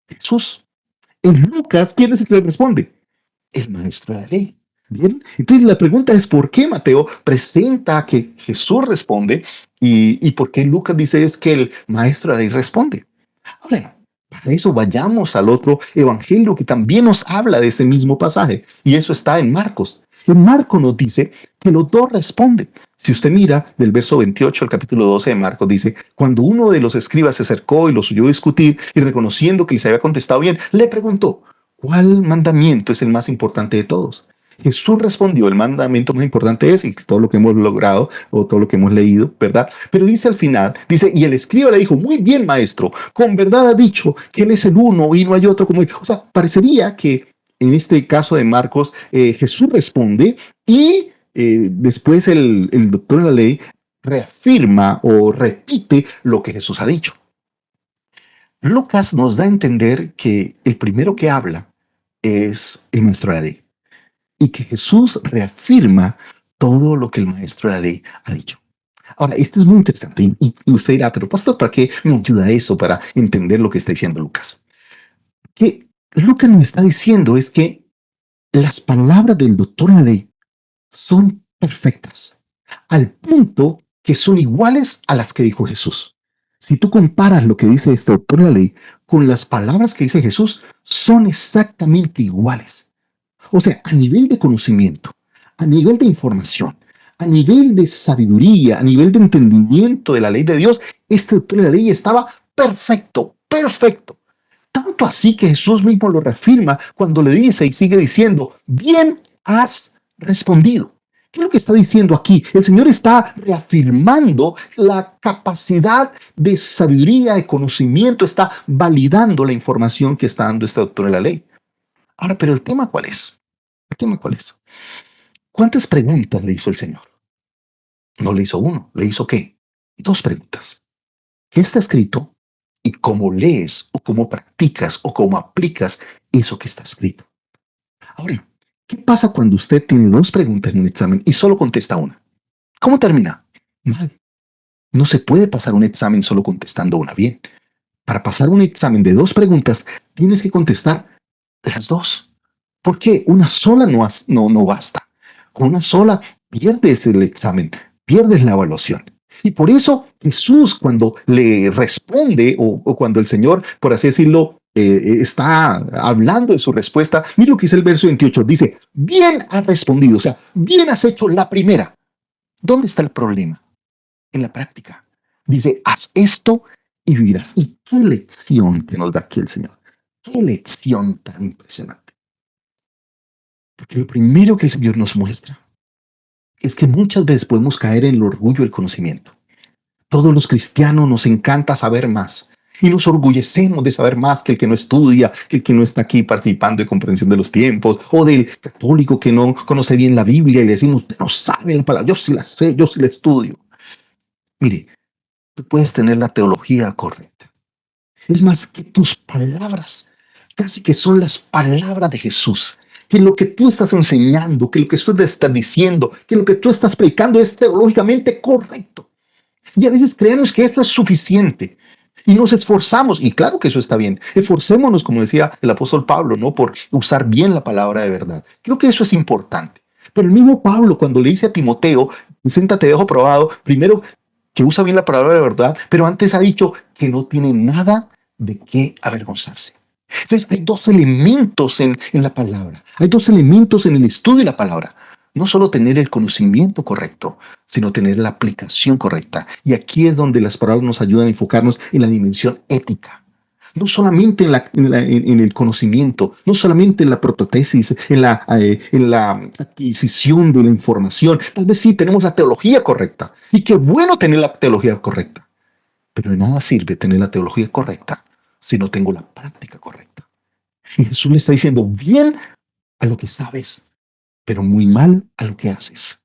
Jesús. En Lucas, ¿quién es el que responde? El maestro de la ley. Bien, entonces la pregunta es ¿por qué Mateo presenta que Jesús responde y por qué Lucas dice es que el maestro de la ley responde? Ahora, para eso vayamos al otro evangelio que también nos habla de ese mismo pasaje, y eso está en Marcos. En Marcos nos dice que los dos responden. Si usted mira del verso 28 al capítulo 12 de Marcos, dice, cuando uno de los escribas se acercó y los oyó discutir y reconociendo que les había contestado bien, le preguntó, ¿cuál mandamiento es el más importante de todos? Jesús respondió, el mandamiento más importante es, y todo lo que hemos logrado o todo lo que hemos leído, ¿verdad? Pero dice al final, dice, y el escriba le dijo, muy bien, maestro, con verdad ha dicho que él es el uno y no hay otro como él. O sea, parecería que en este caso de Marcos, Jesús responde y después el doctor de la ley reafirma o repite lo que Jesús ha dicho. Lucas nos da a entender que el primero que habla es el maestro de la ley y que Jesús reafirma todo lo que el maestro de la ley ha dicho. Ahora, esto es muy interesante y usted dirá, pero pastor, ¿para qué me ayuda eso para entender lo que está diciendo Lucas? Que Lucas nos está diciendo es que las palabras del doctor de la ley son perfectas, al punto que son iguales a las que dijo Jesús. Si tú comparas lo que dice este doctor de la ley con las palabras que dice Jesús, son exactamente iguales. O sea, a nivel de conocimiento, a nivel de información, a nivel de sabiduría, a nivel de entendimiento de la ley de Dios, este doctor de la ley estaba perfecto, perfecto. Tanto así que Jesús mismo lo reafirma cuando le dice y sigue diciendo, bien has respondido. ¿Qué es lo que está diciendo aquí? El Señor está reafirmando la capacidad de sabiduría, de conocimiento, está validando la información que está dando este doctor de la ley. Ahora, pero el tema ¿cuál es? ¿El tema cuál es? ¿Cuántas preguntas le hizo el Señor? No le hizo uno, le hizo ¿qué? Dos preguntas. ¿Qué está escrito? Y cómo lees o cómo practicas o cómo aplicas eso que está escrito. Ahora, ¿qué pasa cuando usted tiene dos preguntas en un examen y solo contesta una? ¿Cómo termina? Mal. No se puede pasar un examen solo contestando una bien. Para pasar un examen de dos preguntas, tienes que contestar las dos. ¿Por qué? Una sola no basta. Con una sola pierdes el examen, pierdes la evaluación. Y por eso Jesús cuando le responde o cuando el Señor, por así decirlo, está hablando de su respuesta, mira lo que dice el verso 28, dice, bien has respondido, o sea, bien has hecho la primera. ¿Dónde está el problema? En la práctica. Dice, haz esto y vivirás. ¿Y qué lección que nos da aquí el Señor? ¿Qué lección tan impresionante? Porque lo primero que el Señor nos muestra es que muchas veces podemos caer en el orgullo del conocimiento. Todos los cristianos nos encanta saber más y nos orgullecemos de saber más que el que no estudia, que el que no está aquí participando de comprensión de los tiempos, o del católico que no conoce bien la Biblia y le decimos, usted no sabe la palabra, yo sí la sé, yo sí la estudio. Mire, tú puedes tener la teología correcta. Es más que tus palabras, casi que son las palabras de Jesús. Que lo que tú estás enseñando, que lo que tú estás diciendo, que lo que tú estás predicando es teológicamente correcto. Y a veces creemos que esto es suficiente. Y nos esforzamos, y claro que eso está bien. Esforcémonos, como decía el apóstol Pablo, ¿no? Por usar bien la palabra de verdad. Creo que eso es importante. Pero el mismo Pablo, cuando le dice a Timoteo, siéntate, dejo probado, primero que usa bien la palabra de verdad, pero antes ha dicho que no tiene nada de qué avergonzarse. Entonces, hay dos elementos en la palabra. Hay dos elementos en el estudio de la palabra. No solo tener el conocimiento correcto, sino tener la aplicación correcta. Y aquí es donde las palabras nos ayudan a enfocarnos en la dimensión ética. No solamente en el conocimiento, no solamente en la prototesis, en la adquisición de la información. Tal vez sí tenemos la teología correcta. Y qué bueno tener la teología correcta. Pero de nada sirve tener la teología correcta si no tengo la práctica correcta. Y Jesús le está diciendo bien a lo que sabes, pero muy mal a lo que haces.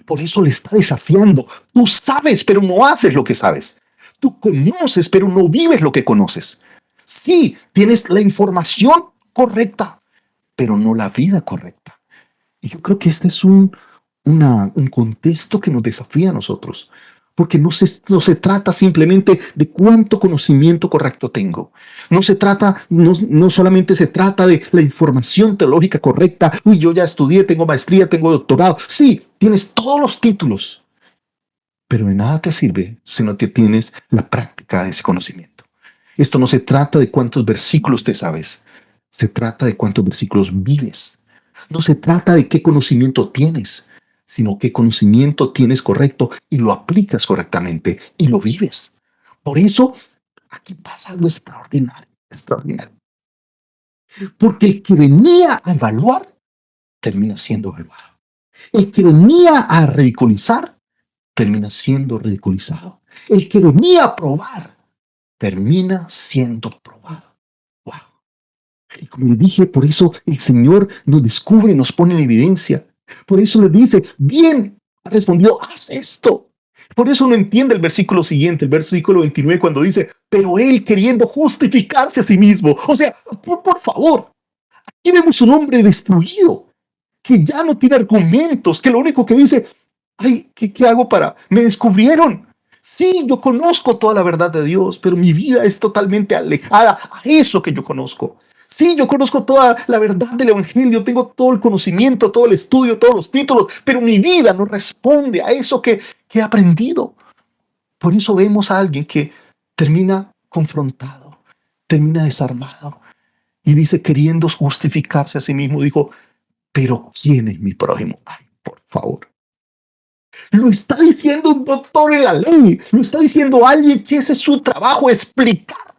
Por eso le está desafiando. Tú sabes, pero no haces lo que sabes. Tú conoces, pero no vives lo que conoces. Sí, tienes la información correcta, pero no la vida correcta. Y yo creo que este es un contexto que nos desafía a nosotros, porque no se trata simplemente de cuánto conocimiento correcto tengo. No solamente se trata de la información teológica correcta. Uy, yo ya estudié, tengo maestría, tengo doctorado. Sí, tienes todos los títulos, pero de nada te sirve si no te tienes la práctica de ese conocimiento. Esto no se trata de cuántos versículos te sabes, se trata de cuántos versículos vives. No se trata de qué conocimiento tienes, sino qué conocimiento tienes correcto y lo aplicas correctamente y lo vives. Por eso aquí pasa algo extraordinario, extraordinario. Porque el que venía a evaluar termina siendo evaluado. El que venía a ridiculizar termina siendo ridiculizado. El que venía a probar termina siendo probado. Wow. Y como le dije, por eso el Señor nos descubre, nos pone en evidencia. Por eso le dice, bien, ha respondido, haz esto. Por eso no entiende el versículo siguiente, el versículo 29, cuando dice, pero él queriendo justificarse a sí mismo. O sea, por favor, aquí vemos un hombre destruido, que ya no tiene argumentos, que lo único que dice, ay, ¿qué hago para? Me descubrieron. Sí, yo conozco toda la verdad de Dios, pero mi vida es totalmente alejada a eso que yo conozco. Sí, yo conozco toda la verdad del Evangelio, tengo todo el conocimiento, todo el estudio, todos los títulos, pero mi vida no responde a eso que he aprendido. Por eso vemos a alguien que termina confrontado, termina desarmado y dice, queriendo justificarse a sí mismo, dijo, pero ¿quién es mi prójimo? Ay, por favor. Lo está diciendo un doctor en la ley, lo está diciendo alguien que ese es su trabajo, explicar,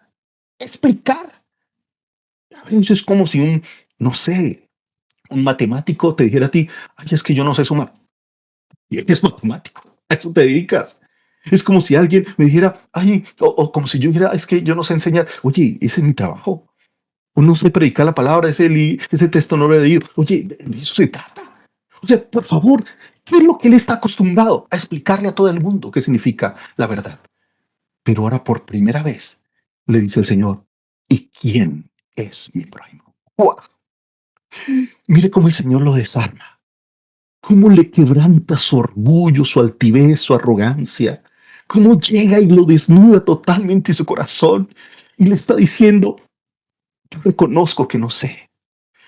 explicar. A veces es como si no sé, un matemático te dijera a ti, ay, es que yo no sé sumar. Y eres matemático, a eso te dedicas. Es como si alguien me dijera, ay, o como si yo dijera, es que yo no sé enseñar. Oye, ese es mi trabajo. O no sé predicar la palabra, ese texto no lo he leído. Oye, de eso se trata. O sea, por favor, ¿qué es lo que él está acostumbrado a explicarle a todo el mundo qué significa la verdad? Pero ahora por primera vez le dice el Señor, ¿y quién es mi prójimo? ¡Wow! Mire cómo el Señor lo desarma, cómo le quebranta su orgullo, su altivez, su arrogancia, cómo llega y lo desnuda totalmente su corazón y le está diciendo, yo reconozco que no sé.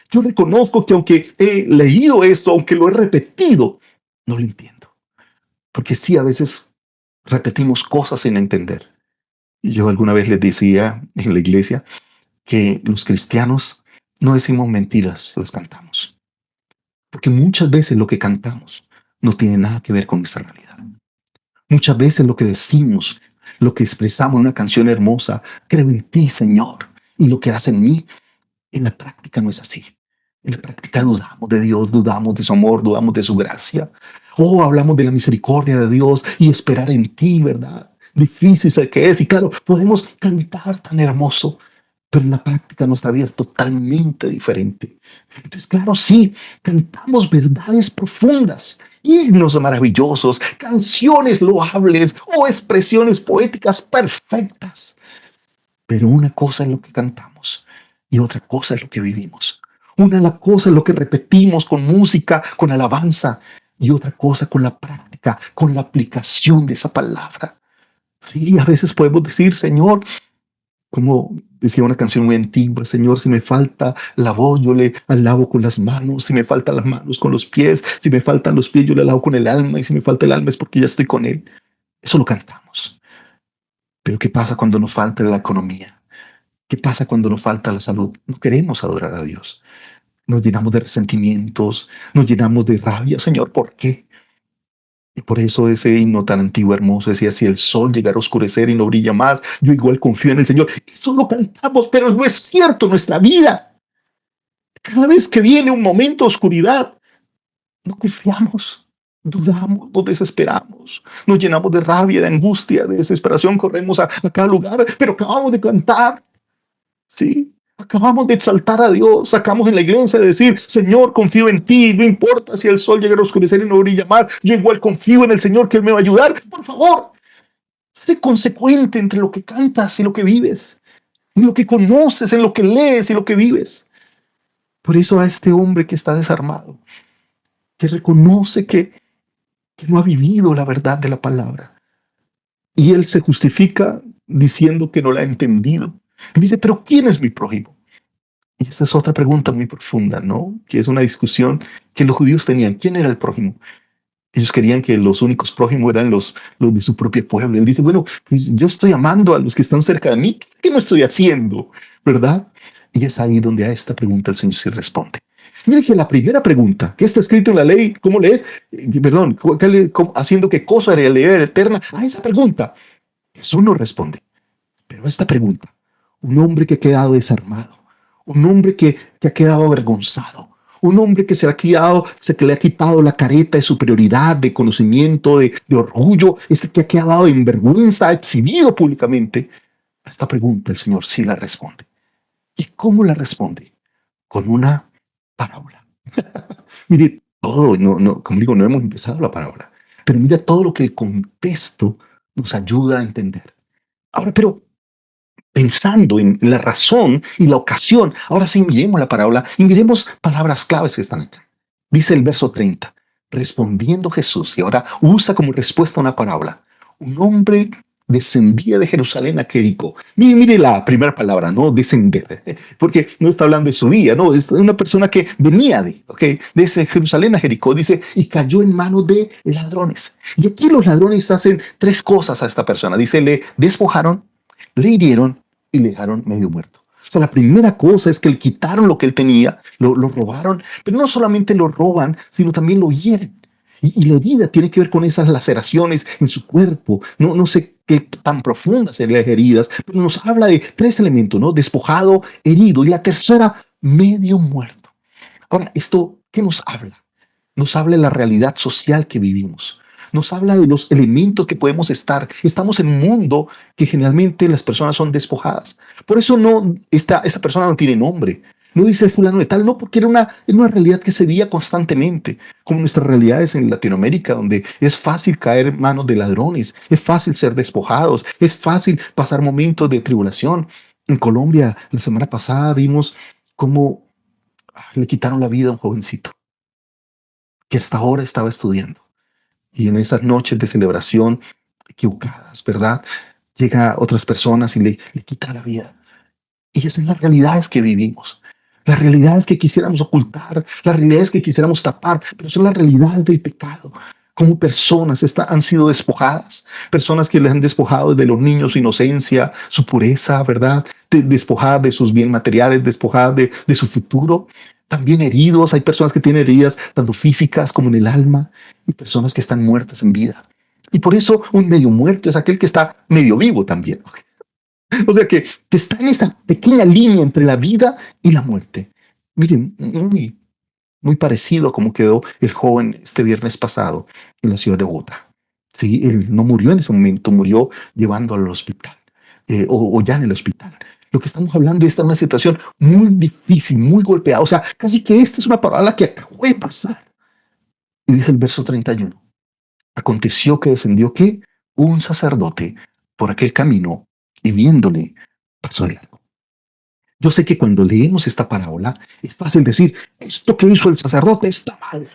Yo reconozco que aunque he leído esto, aunque lo he repetido, no lo entiendo. Porque sí, a veces repetimos cosas sin entender. Yo alguna vez les decía en la iglesia que los cristianos no decimos mentiras, los cantamos. Porque muchas veces lo que cantamos no tiene nada que ver con nuestra realidad. Muchas veces lo que decimos, lo que expresamos en una canción hermosa, creo en ti, Señor, y lo que hace en mí, en la práctica no es así. En la práctica dudamos de Dios, dudamos de su amor, dudamos de su gracia. Oh, hablamos de la misericordia de Dios y esperar en ti, ¿verdad? Difícil sé que es. Y claro, podemos cantar tan hermoso, pero en la práctica nuestra vida es totalmente diferente. Entonces, claro, sí, cantamos verdades profundas, himnos maravillosos, canciones loables o expresiones poéticas perfectas. Pero una cosa es lo que cantamos y otra cosa es lo que vivimos. Una cosa es lo que repetimos con música, con alabanza, y otra cosa con la práctica, con la aplicación de esa palabra. Sí, a veces podemos decir, Señor, Como decía una canción muy antigua, Señor, si me falta la voz, yo le alabo con las manos, si me faltan las manos con los pies, si me faltan los pies, yo le alabo con el alma, y si me falta el alma es porque ya estoy con Él. Eso lo cantamos. Pero ¿qué pasa cuando nos falta la economía? ¿Qué pasa cuando nos falta la salud? No queremos adorar a Dios. Nos llenamos de resentimientos, nos llenamos de rabia. Señor, ¿por qué? Y por eso ese himno tan antiguo, hermoso, decía, si el sol llegara a oscurecer y no brilla más, yo igual confío en el Señor. Eso lo cantamos, pero no es cierto en nuestra vida. Cada vez que viene un momento de oscuridad, no confiamos, dudamos, nos desesperamos, nos llenamos de rabia, de angustia, de desesperación, corremos a cada lugar, pero acabamos de cantar, ¿sí? Acabamos de exaltar a Dios, sacamos en la iglesia de decir, Señor, confío en ti, no importa si el sol llega a oscurecer y no brilla más, yo igual confío en el Señor que Él me va a ayudar. Por favor, sé consecuente entre lo que cantas y lo que vives, en lo que conoces, en lo que lees y lo que vives. Por eso a este hombre que está desarmado, que reconoce que no ha vivido la verdad de la palabra, y él se justifica diciendo que no la ha entendido. Y dice, pero ¿quién es mi prójimo? Y esta es otra pregunta muy profunda, ¿no? Que es una discusión que los judíos tenían. ¿Quién era el prójimo? Ellos querían que los únicos prójimos eran los de su propio pueblo. Él dice, bueno, pues yo estoy amando a los que están cerca de mí. ¿Qué no estoy haciendo? ¿Verdad? Y es ahí donde a esta pregunta el Señor sí responde. Mire que la primera pregunta, ¿qué está escrito en la ley? ¿Cómo lees? Perdón, haciendo qué cosa era la ley eterna. A esa pregunta, Jesús no responde. Pero a esta pregunta, un hombre que ha quedado desarmado, un hombre que ha quedado avergonzado, un hombre que se ha criado, que le ha quitado la careta de superioridad, de conocimiento, de orgullo, este que ha quedado en vergüenza, exhibido públicamente. A esta pregunta el Señor sí la responde. ¿Y cómo la responde? Con una parábola. Mire, todo, como digo, no hemos empezado la parábola, pero mira todo lo que el contexto nos ayuda a entender. Ahora, pero pensando en la razón y la ocasión, ahora sí miremos la parábola y miremos palabras claves que están acá. Dice el verso 30, respondiendo Jesús, y ahora usa como respuesta una parábola. Un hombre descendía de Jerusalén a Jericó. Mire la primera palabra, no descender, porque no está hablando de su vida, no, es una persona que venía de Jerusalén a Jericó, dice, y cayó en manos de ladrones. Y aquí los ladrones hacen tres cosas a esta persona. Dice, le despojaron, le hirieron y le dejaron medio muerto. O sea, la primera cosa es que le quitaron lo que él tenía, lo robaron, pero no solamente lo roban, sino también lo hieren. Y la herida tiene que ver con esas laceraciones en su cuerpo. No sé qué tan profundas son las heridas, pero nos habla de tres elementos, ¿no? Despojado, herido y la tercera, medio muerto. Ahora, ¿esto qué nos habla? Nos habla de la realidad social que vivimos. Nos habla de los elementos que podemos estar. Estamos en un mundo que generalmente las personas son despojadas. Por eso esa persona no tiene nombre. No dice fulano de tal, no, porque era una realidad que se veía constantemente, como nuestras realidades en Latinoamérica, donde es fácil caer en manos de ladrones, es fácil ser despojados, es fácil pasar momentos de tribulación. En Colombia, la semana pasada vimos cómo le quitaron la vida a un jovencito que hasta ahora estaba estudiando. Y en esas noches de celebración equivocadas, ¿verdad? Llega a otras personas y le quita la vida. Y esas son las realidades que vivimos. Las realidades que quisiéramos ocultar, las realidades que quisiéramos tapar, pero son las realidades del pecado. Como personas han sido despojadas, personas que les han despojado de los niños su inocencia, su pureza, ¿verdad? Despojadas de sus bienes materiales, despojadas de su futuro. También heridos, hay personas que tienen heridas tanto físicas como en el alma y personas que están muertas en vida. Y por eso un medio muerto es aquel que está medio vivo también. O sea que está en esa pequeña línea entre la vida y la muerte. Miren, muy parecido a cómo quedó el joven este viernes pasado en la ciudad de Bogotá. Sí, él no murió en ese momento, murió llevándolo al hospital o ya en el hospital. Lo que estamos hablando es una situación muy difícil, muy golpeada. O sea, casi que esta es una palabra que acabó de pasar. Y dice el verso 31. Aconteció que descendió que un sacerdote por aquel camino y viéndole pasó de largo. Yo sé que cuando leemos esta parábola es fácil decir, esto que hizo el sacerdote está mal.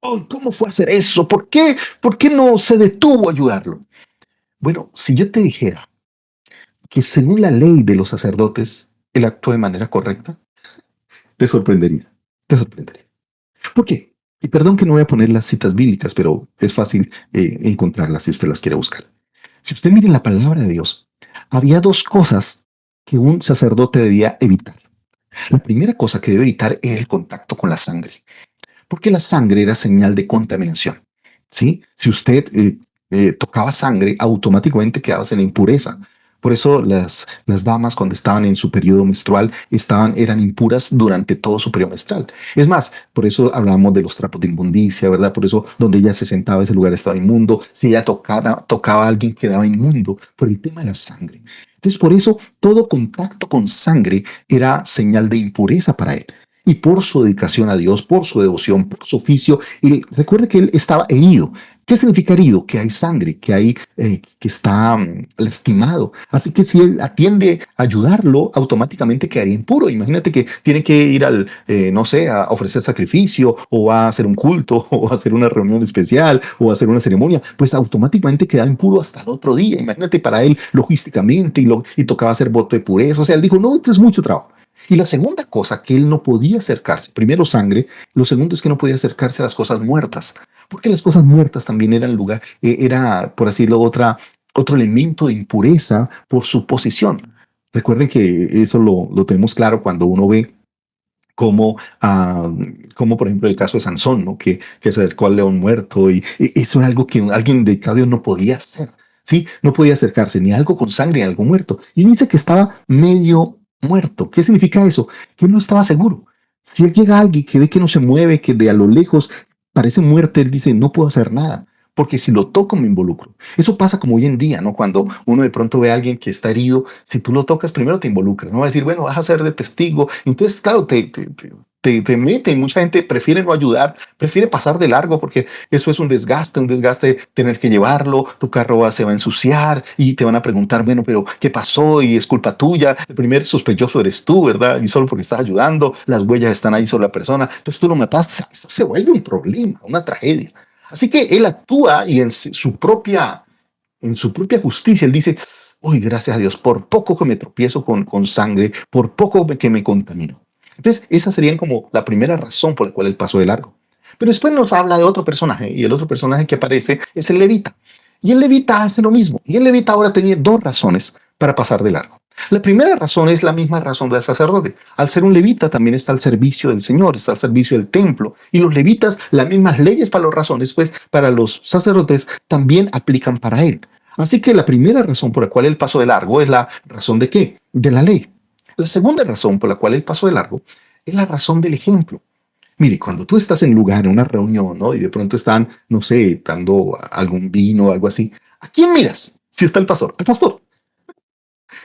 Oh, ¿cómo fue a hacer eso? ¿Por qué? ¿Por qué no se detuvo a ayudarlo? Bueno, si yo te dijera que según la ley de los sacerdotes, él actuó de manera correcta? Te sorprendería, te sorprendería. ¿Por qué? Y perdón que no voy a poner las citas bíblicas, pero es fácil encontrarlas si usted las quiere buscar. Si usted mira en la palabra de Dios, había dos cosas que un sacerdote debía evitar. La primera cosa que debe evitar es el contacto con la sangre, porque la sangre era señal de contaminación. ¿Sí? Si usted tocaba sangre, automáticamente quedabas en impureza. Por eso las damas cuando estaban en su periodo menstrual eran impuras durante todo su periodo menstrual. Es más, por eso hablamos de los trapos de inmundicia, ¿verdad? Por eso donde ella se sentaba ese lugar estaba inmundo. Si ella tocaba a alguien quedaba inmundo por el tema de la sangre. Entonces por eso todo contacto con sangre era señal de impureza para él. Y por su dedicación a Dios, por su devoción, por su oficio, y recuerde que él estaba herido. ¿Qué significa herido? Que hay sangre, que está lastimado. Así que si él atiende a ayudarlo, automáticamente quedaría impuro. Imagínate que tiene que ir no sé, a ofrecer sacrificio, o a hacer un culto, o a hacer una reunión especial, o a hacer una ceremonia, pues automáticamente queda impuro hasta el otro día. Imagínate para él logísticamente, y tocaba hacer voto de pureza. O sea, él dijo, no, esto es mucho trabajo. Y la segunda cosa que él no podía acercarse, primero sangre, lo segundo es que no podía acercarse a las cosas muertas, porque las cosas muertas también eran lugar, era, por así decirlo, otro elemento de impureza por su posición. Recuerden que eso lo tenemos claro cuando uno ve como, como por ejemplo el caso de Sansón, ¿no? Que se acercó al león muerto y eso era algo que alguien dedicado a Dios no podía hacer. ¿Sí? No podía acercarse ni a algo con sangre ni a algo muerto. Y dice que estaba medio muerto. ¿Qué significa eso? Que él no estaba seguro. Si él llega a alguien que ve que no se mueve, que de a lo lejos parece muerto, él dice, no puedo hacer nada. Porque si lo toco me involucro. Eso pasa como hoy en día, ¿no? Cuando uno de pronto ve a alguien que está herido, si tú lo tocas, primero te involucras, ¿no? Va a decir, bueno, vas a ser de testigo. Entonces, claro, te mete y mucha gente prefiere no ayudar, prefiere pasar de largo porque eso es un desgaste tener que llevarlo, tu carro se va a ensuciar y te van a preguntar, bueno, pero ¿qué pasó? Y es culpa tuya, el primer sospechoso eres tú, ¿verdad? Y solo porque estás ayudando, las huellas están ahí sobre la persona, entonces tú lo mataste, eso se vuelve un problema, una tragedia. Así que él actúa y en su propia justicia, él dice, uy, gracias a Dios, por poco que me tropiezo con sangre, por poco que me contamino. Entonces, esas serían como la primera razón por la cual él pasó de largo. Pero después nos habla de otro personaje, y el otro personaje que aparece es el levita. Y el levita hace lo mismo. Y el levita ahora tenía dos razones para pasar de largo. La primera razón es la misma razón del sacerdote. Al ser un levita también está al servicio del Señor, está al servicio del templo. Y los levitas, las mismas leyes para las razones, pues para los sacerdotes también aplican para él. Así que la primera razón por la cual él pasó de largo es la razón de qué? De la ley. La segunda razón por la cual él pasó de largo es la razón del ejemplo. Mire, cuando tú estás en lugar, en una reunión, ¿no? Y de pronto están, no sé, dando algún vino o algo así, ¿a quién miras? Si está el pastor, al pastor.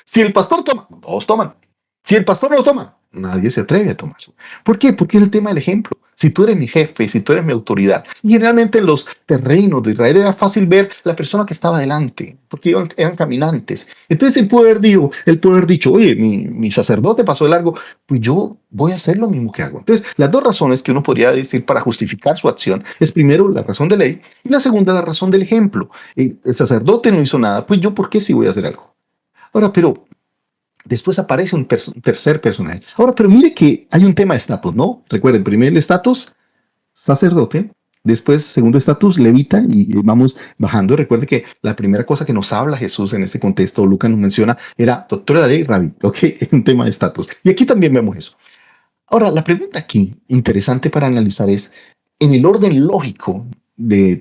Si el pastor toma, todos toman. Si el pastor no toma, nadie se atreve a tomar. ¿Por qué? Porque es el tema del ejemplo. Si tú eres mi jefe, si tú eres mi autoridad. Y generalmente en los terrenos de Israel era fácil ver la persona que estaba delante, porque eran caminantes. Entonces él puede haber dicho, oye, mi sacerdote pasó de largo, pues yo voy a hacer lo mismo que hago. Entonces, las dos razones que uno podría decir para justificar su acción es primero la razón de ley y la segunda la razón del ejemplo. El sacerdote no hizo nada, pues yo por qué sí voy a hacer algo. Ahora, pero después aparece un tercer personaje. Ahora, pero mire que hay un tema de estatus, ¿no? Recuerden, primero el estatus, sacerdote. Después, segundo estatus, levita, y vamos bajando. Recuerde que la primera cosa que nos habla Jesús en este contexto, Lucas nos menciona, era doctor de la ley, rabí, ¿ok? Un tema de estatus. Y aquí también vemos eso. Ahora, la pregunta aquí, interesante para analizar, es, en el orden lógico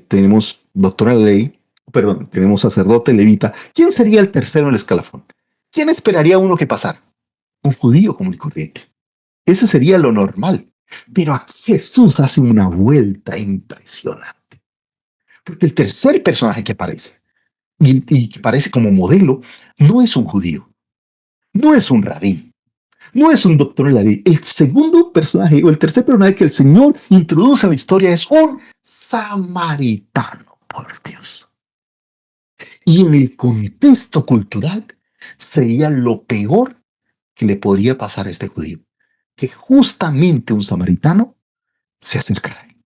tenemos doctor de la ley, perdón, tenemos sacerdote, levita, ¿quién sería el tercero en el escalafón? ¿Quién esperaría uno que pasara? Un judío común y corriente. Eso sería lo normal. Pero aquí Jesús hace una vuelta impresionante. Porque el tercer personaje que aparece y que aparece como modelo no es un judío, no es un rabí, no es un doctor en la ley. El segundo personaje o el tercer personaje que el Señor introduce a la historia es un samaritano, por Dios. Y en el contexto cultural sería lo peor que le podría pasar a este judío, que justamente un samaritano se acercara a él.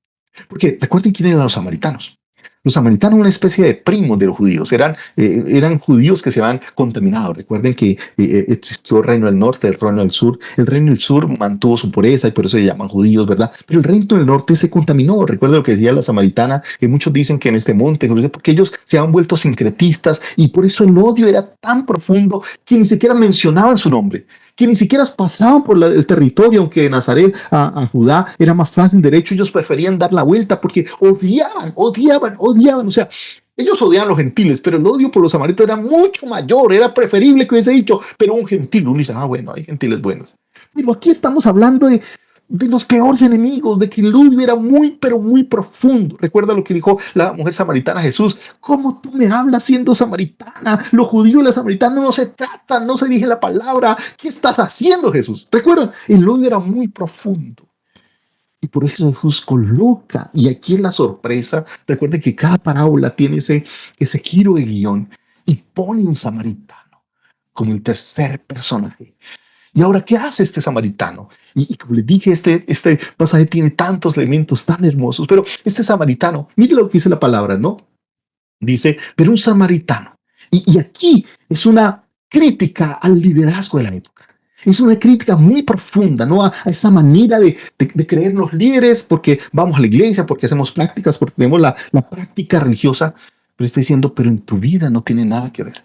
Porque recuerden quién eran los samaritanos. Los samaritanos eran una especie de primos de los judíos, eran judíos que se habían contaminado. Recuerden que existió el reino del norte, el reino del sur. El reino del sur mantuvo su pureza y por eso se llaman judíos, ¿verdad? Pero el reino del norte se contaminó. Recuerden lo que decía la samaritana, que muchos dicen que en este monte, porque ellos se habían vuelto sincretistas y por eso el odio era tan profundo que ni siquiera mencionaban su nombre, que ni siquiera pasaban por el territorio, aunque de Nazaret a Judá era más fácil derecho, ellos preferían dar la vuelta porque odiaban. O sea, ellos odiaban a los gentiles, pero el odio por los samaritanos era mucho mayor, era preferible que hubiese dicho, pero un gentil, uno dice, bueno, hay gentiles buenos. Pero aquí estamos hablando de los peores enemigos, de que el odio era muy, pero muy profundo. Recuerda lo que dijo la mujer samaritana a Jesús: ¿cómo tú me hablas siendo samaritana? Los judíos y los samaritanos no se tratan, no se dije la palabra. ¿Qué estás haciendo, Jesús? Recuerda, el odio era muy profundo. Y por eso Jesús coloca, y aquí es la sorpresa, recuerden que cada parábola tiene ese giro de guión y pone un samaritano como el tercer personaje. Y ahora, ¿qué hace este samaritano? Y como les dije, este pasaje tiene tantos elementos tan hermosos, pero este samaritano, mire lo que dice la palabra, ¿no? Dice, pero un samaritano. Y aquí es una crítica al liderazgo de la época. Es una crítica muy profunda, ¿no? A esa manera de creer los líderes porque vamos a la iglesia, porque hacemos prácticas, porque tenemos la práctica religiosa. Pero está diciendo, pero en tu vida no tiene nada que ver.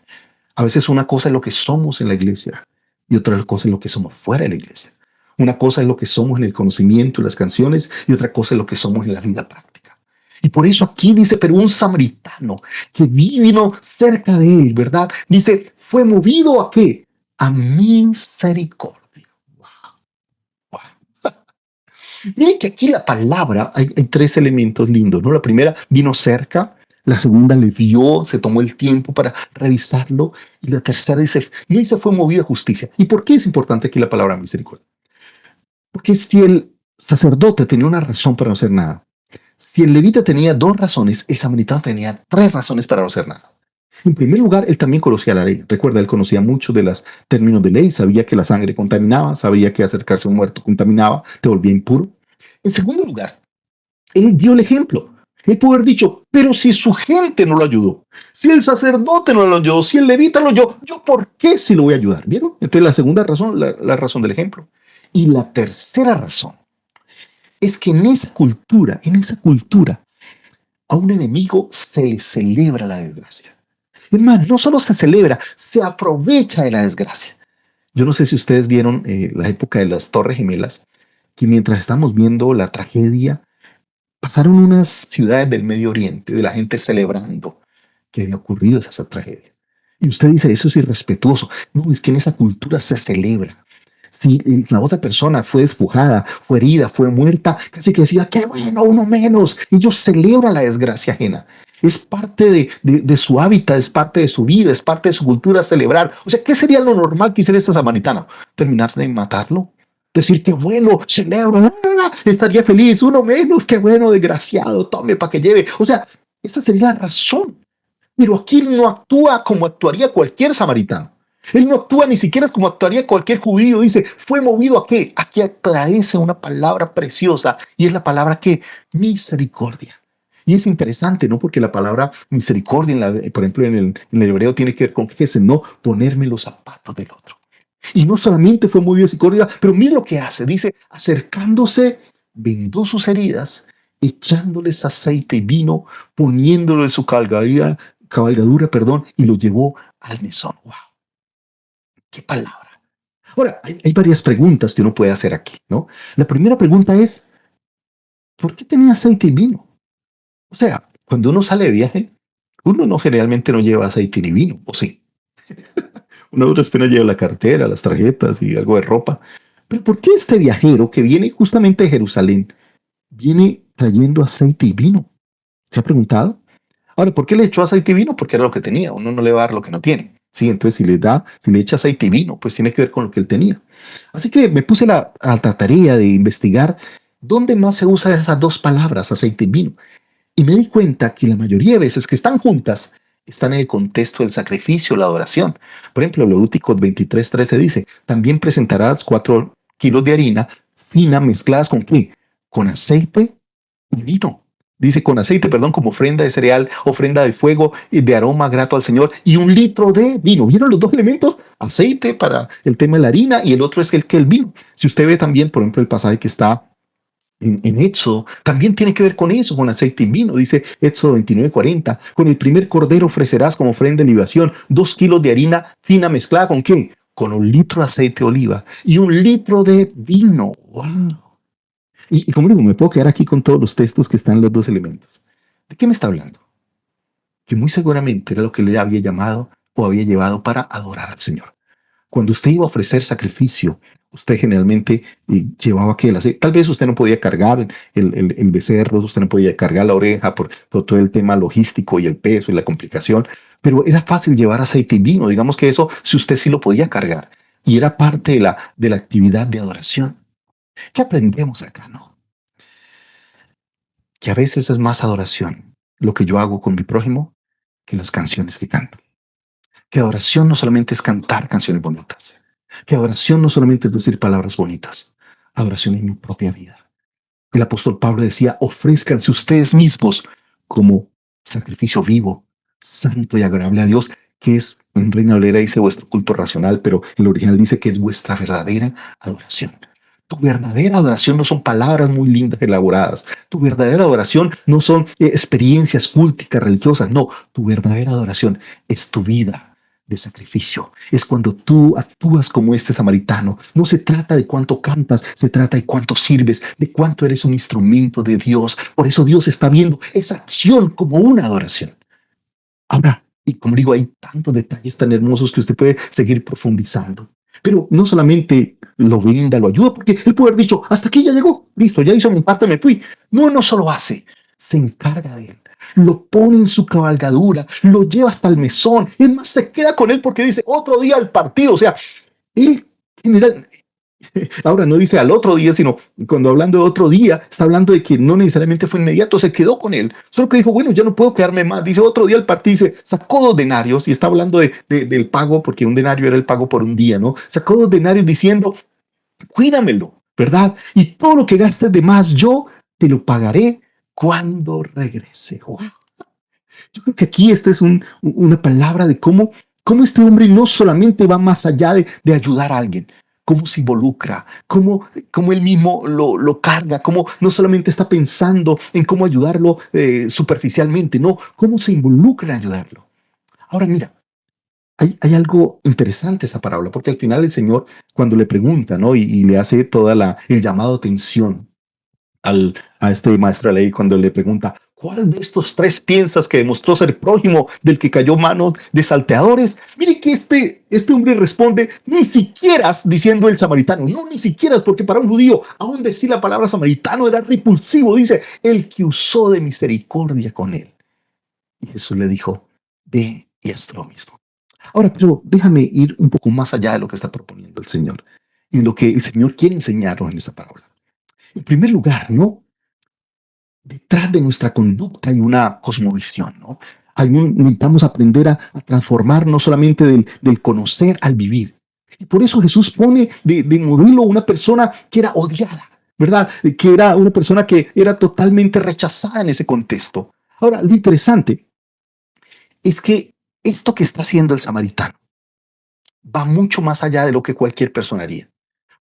A veces una cosa es lo que somos en la iglesia y otra cosa es lo que somos fuera de la iglesia. Una cosa es lo que somos en el conocimiento, en las canciones, y otra cosa es lo que somos en la vida práctica. Y por eso aquí dice, pero un samaritano que vino cerca de él, ¿verdad? Dice, fue movido ¿a qué? A misericordia. Wow. Mire que aquí la palabra, hay tres elementos lindos, ¿no? La primera, vino cerca. La segunda, le vio, se tomó el tiempo para revisarlo. Y la tercera dice, y se fue movido a justicia. ¿Y por qué es importante aquí la palabra misericordia? Porque si el sacerdote tenía una razón para no hacer nada, si el levita tenía dos razones, el samaritano tenía tres razones para no hacer nada. En primer lugar, él también conocía la ley. Recuerda, él conocía mucho de los términos de ley, sabía que la sangre contaminaba, sabía que acercarse a un muerto contaminaba, te volvía impuro. En segundo lugar, él dio el ejemplo. Él pudo haber dicho, pero si su gente no lo ayudó, si el sacerdote no lo ayudó, si el levita lo ayudó, ¿yo por qué si lo voy a ayudar? ¿Vieron? Entonces la segunda razón, la razón del ejemplo. Y la tercera razón es que en esa cultura, a un enemigo se le celebra la desgracia. Hermano, no solo se celebra, se aprovecha de la desgracia. Yo no sé si ustedes vieron la época de las Torres Gemelas, que mientras estamos viendo la tragedia, pasaron unas ciudades del Medio Oriente, de la gente celebrando que había ocurrido esa tragedia. Y usted dice, eso es irrespetuoso. No, es que en esa cultura se celebra. Si la otra persona fue despojada, fue herida, fue muerta, casi que decía, qué bueno, uno menos. Ellos celebran la desgracia ajena. Es parte de su hábitat, es parte de su vida, es parte de su cultura celebrar. O sea, ¿qué sería lo normal que hiciera esta samaritana? ¿Terminar de matarlo? Decir, qué bueno, celebro, estaría feliz, uno menos, qué bueno, desgraciado, tome para que lleve. O sea, esa sería la razón. Pero aquí él no actúa como actuaría cualquier samaritano. Él no actúa ni siquiera como actuaría cualquier judío. Dice, ¿fue movido a qué? Aquí aparece una palabra preciosa y es la palabra que misericordia. Y es interesante, ¿no? Porque la palabra misericordia, por ejemplo, en el hebreo tiene que ver con qué es, no ponerme los zapatos del otro. Y no solamente fue movido a misericordia, pero mira lo que hace. Dice, acercándose, vendó sus heridas, echándoles aceite y vino, poniéndolo en su cabalgadura, y lo llevó al mesón. ¡Wow! ¡Qué palabra! Ahora, hay varias preguntas que uno puede hacer aquí, ¿no? La primera pregunta es, ¿por qué tenía aceite y vino? O sea, cuando uno sale de viaje, uno no generalmente no lleva aceite ni vino, ¿o sí? Uno dura apenas lleva la cartera, las tarjetas y algo de ropa. Pero ¿por qué este viajero que viene justamente de Jerusalén viene trayendo aceite y vino? ¿Se ha preguntado? Ahora, ¿por qué le echó aceite y vino? Porque era lo que tenía. Uno no le va a dar lo que no tiene. Sí, entonces si le echa aceite y vino, pues tiene que ver con lo que él tenía. Así que me puse a la tarea de investigar dónde más se usan esas dos palabras, aceite y vino. Y me di cuenta que la mayoría de veces que están juntas, están en el contexto del sacrificio, la adoración. Por ejemplo, Levíticos 23:13 dice, también presentarás 4 kilos de harina fina mezcladas con ¿qué? Con aceite y vino. Dice con aceite, perdón, como ofrenda de cereal, ofrenda de fuego y de aroma grato al Señor y 1 litro de vino. ¿Vieron los dos elementos? Aceite para el tema de la harina y el otro es el vino. Si usted ve también, por ejemplo, el pasaje que está en Éxodo, también tiene que ver con eso, con aceite y vino. Dice Éxodo 29:40, con el primer cordero ofrecerás como ofrenda de libación 2 kilos de harina fina mezclada con ¿qué? Con 1 litro de aceite de oliva y 1 litro de vino. ¡Wow! Y como digo, me puedo quedar aquí con todos los textos que están en los dos elementos. ¿De qué me está hablando? Que muy seguramente era lo que le había llamado o había llevado para adorar al Señor. Cuando usted iba a ofrecer sacrificio, usted generalmente llevaba que el aceite. Tal vez usted no podía cargar el becerro, usted no podía cargar la oreja por todo el tema logístico y el peso y la complicación, pero era fácil llevar aceite y vino. Digamos que eso, si usted sí lo podía cargar, y era parte de la actividad de adoración. ¿Qué aprendemos acá, no? Que a veces es más adoración lo que yo hago con mi prójimo que las canciones que canto. Que adoración no solamente es cantar canciones bonitas. Que adoración no solamente es decir palabras bonitas. Adoración en mi propia vida. El apóstol Pablo decía, ofrézcanse ustedes mismos como sacrificio vivo, santo y agradable a Dios, que es, en Reina Valera dice vuestro culto racional, pero el original dice que es vuestra verdadera adoración. Tu verdadera adoración no son palabras muy lindas elaboradas. Tu verdadera adoración no son experiencias culticas, religiosas. No, tu verdadera adoración es tu vida de sacrificio. Es cuando tú actúas como este samaritano. No se trata de cuánto cantas, se trata de cuánto sirves, de cuánto eres un instrumento de Dios. Por eso Dios está viendo esa acción como una adoración. Ahora, y como digo, hay tantos detalles tan hermosos que usted puede seguir profundizando. Pero no solamente lo brinda, lo ayuda, porque él puede haber dicho, hasta aquí ya llegó, listo, ya hizo mi parte, me fui. No, no solo hace, se encarga de él. Lo pone en su cabalgadura, lo lleva hasta el mesón. Es más, se queda con él porque dice, otro día al partido. O sea, él general, ahora no dice al otro día, sino cuando hablando de otro día, está hablando de que no necesariamente fue inmediato, se quedó con él. Solo que dijo, bueno, ya no puedo quedarme más. Dice otro día el partido, dice, sacó 2 denarios y está hablando del pago, porque un denario era el pago por un día, ¿no? Sacó 2 denarios diciendo, cuídamelo, ¿verdad? Y todo lo que gastes de más, yo te lo pagaré cuando regrese. Wow. Yo creo que aquí esta es una palabra de cómo este hombre no solamente va más allá de ayudar a alguien, cómo se involucra, cómo él mismo lo carga, cómo no solamente está pensando en cómo ayudarlo superficialmente, no, cómo se involucra en ayudarlo. Ahora mira, hay algo interesante esa parábola, porque al final el Señor, cuando le pregunta, ¿no? Y le hace toda el llamado de atención a este maestro de ley cuando le pregunta, ¿cuál de estos tres piensas que demostró ser prójimo del que cayó manos de salteadores? Mire que este hombre responde, ni siquiera diciendo el samaritano, no, ni siquiera, porque para un judío, aún decir la palabra samaritano era repulsivo, dice, el que usó de misericordia con él. Y Jesús le dijo, ve y haz lo mismo. Ahora, pero déjame ir un poco más allá de lo que está proponiendo el Señor y lo que el Señor quiere enseñarnos en esta parábola. En primer lugar, ¿no? Detrás de nuestra conducta hay una cosmovisión, ¿no? Necesitamos aprender a transformar no solamente del conocer al vivir. Y por eso Jesús pone de modelo una persona que era odiada, ¿verdad? Que era una persona que era totalmente rechazada en ese contexto. Ahora, lo interesante es que esto que está haciendo el samaritano va mucho más allá de lo que cualquier persona haría.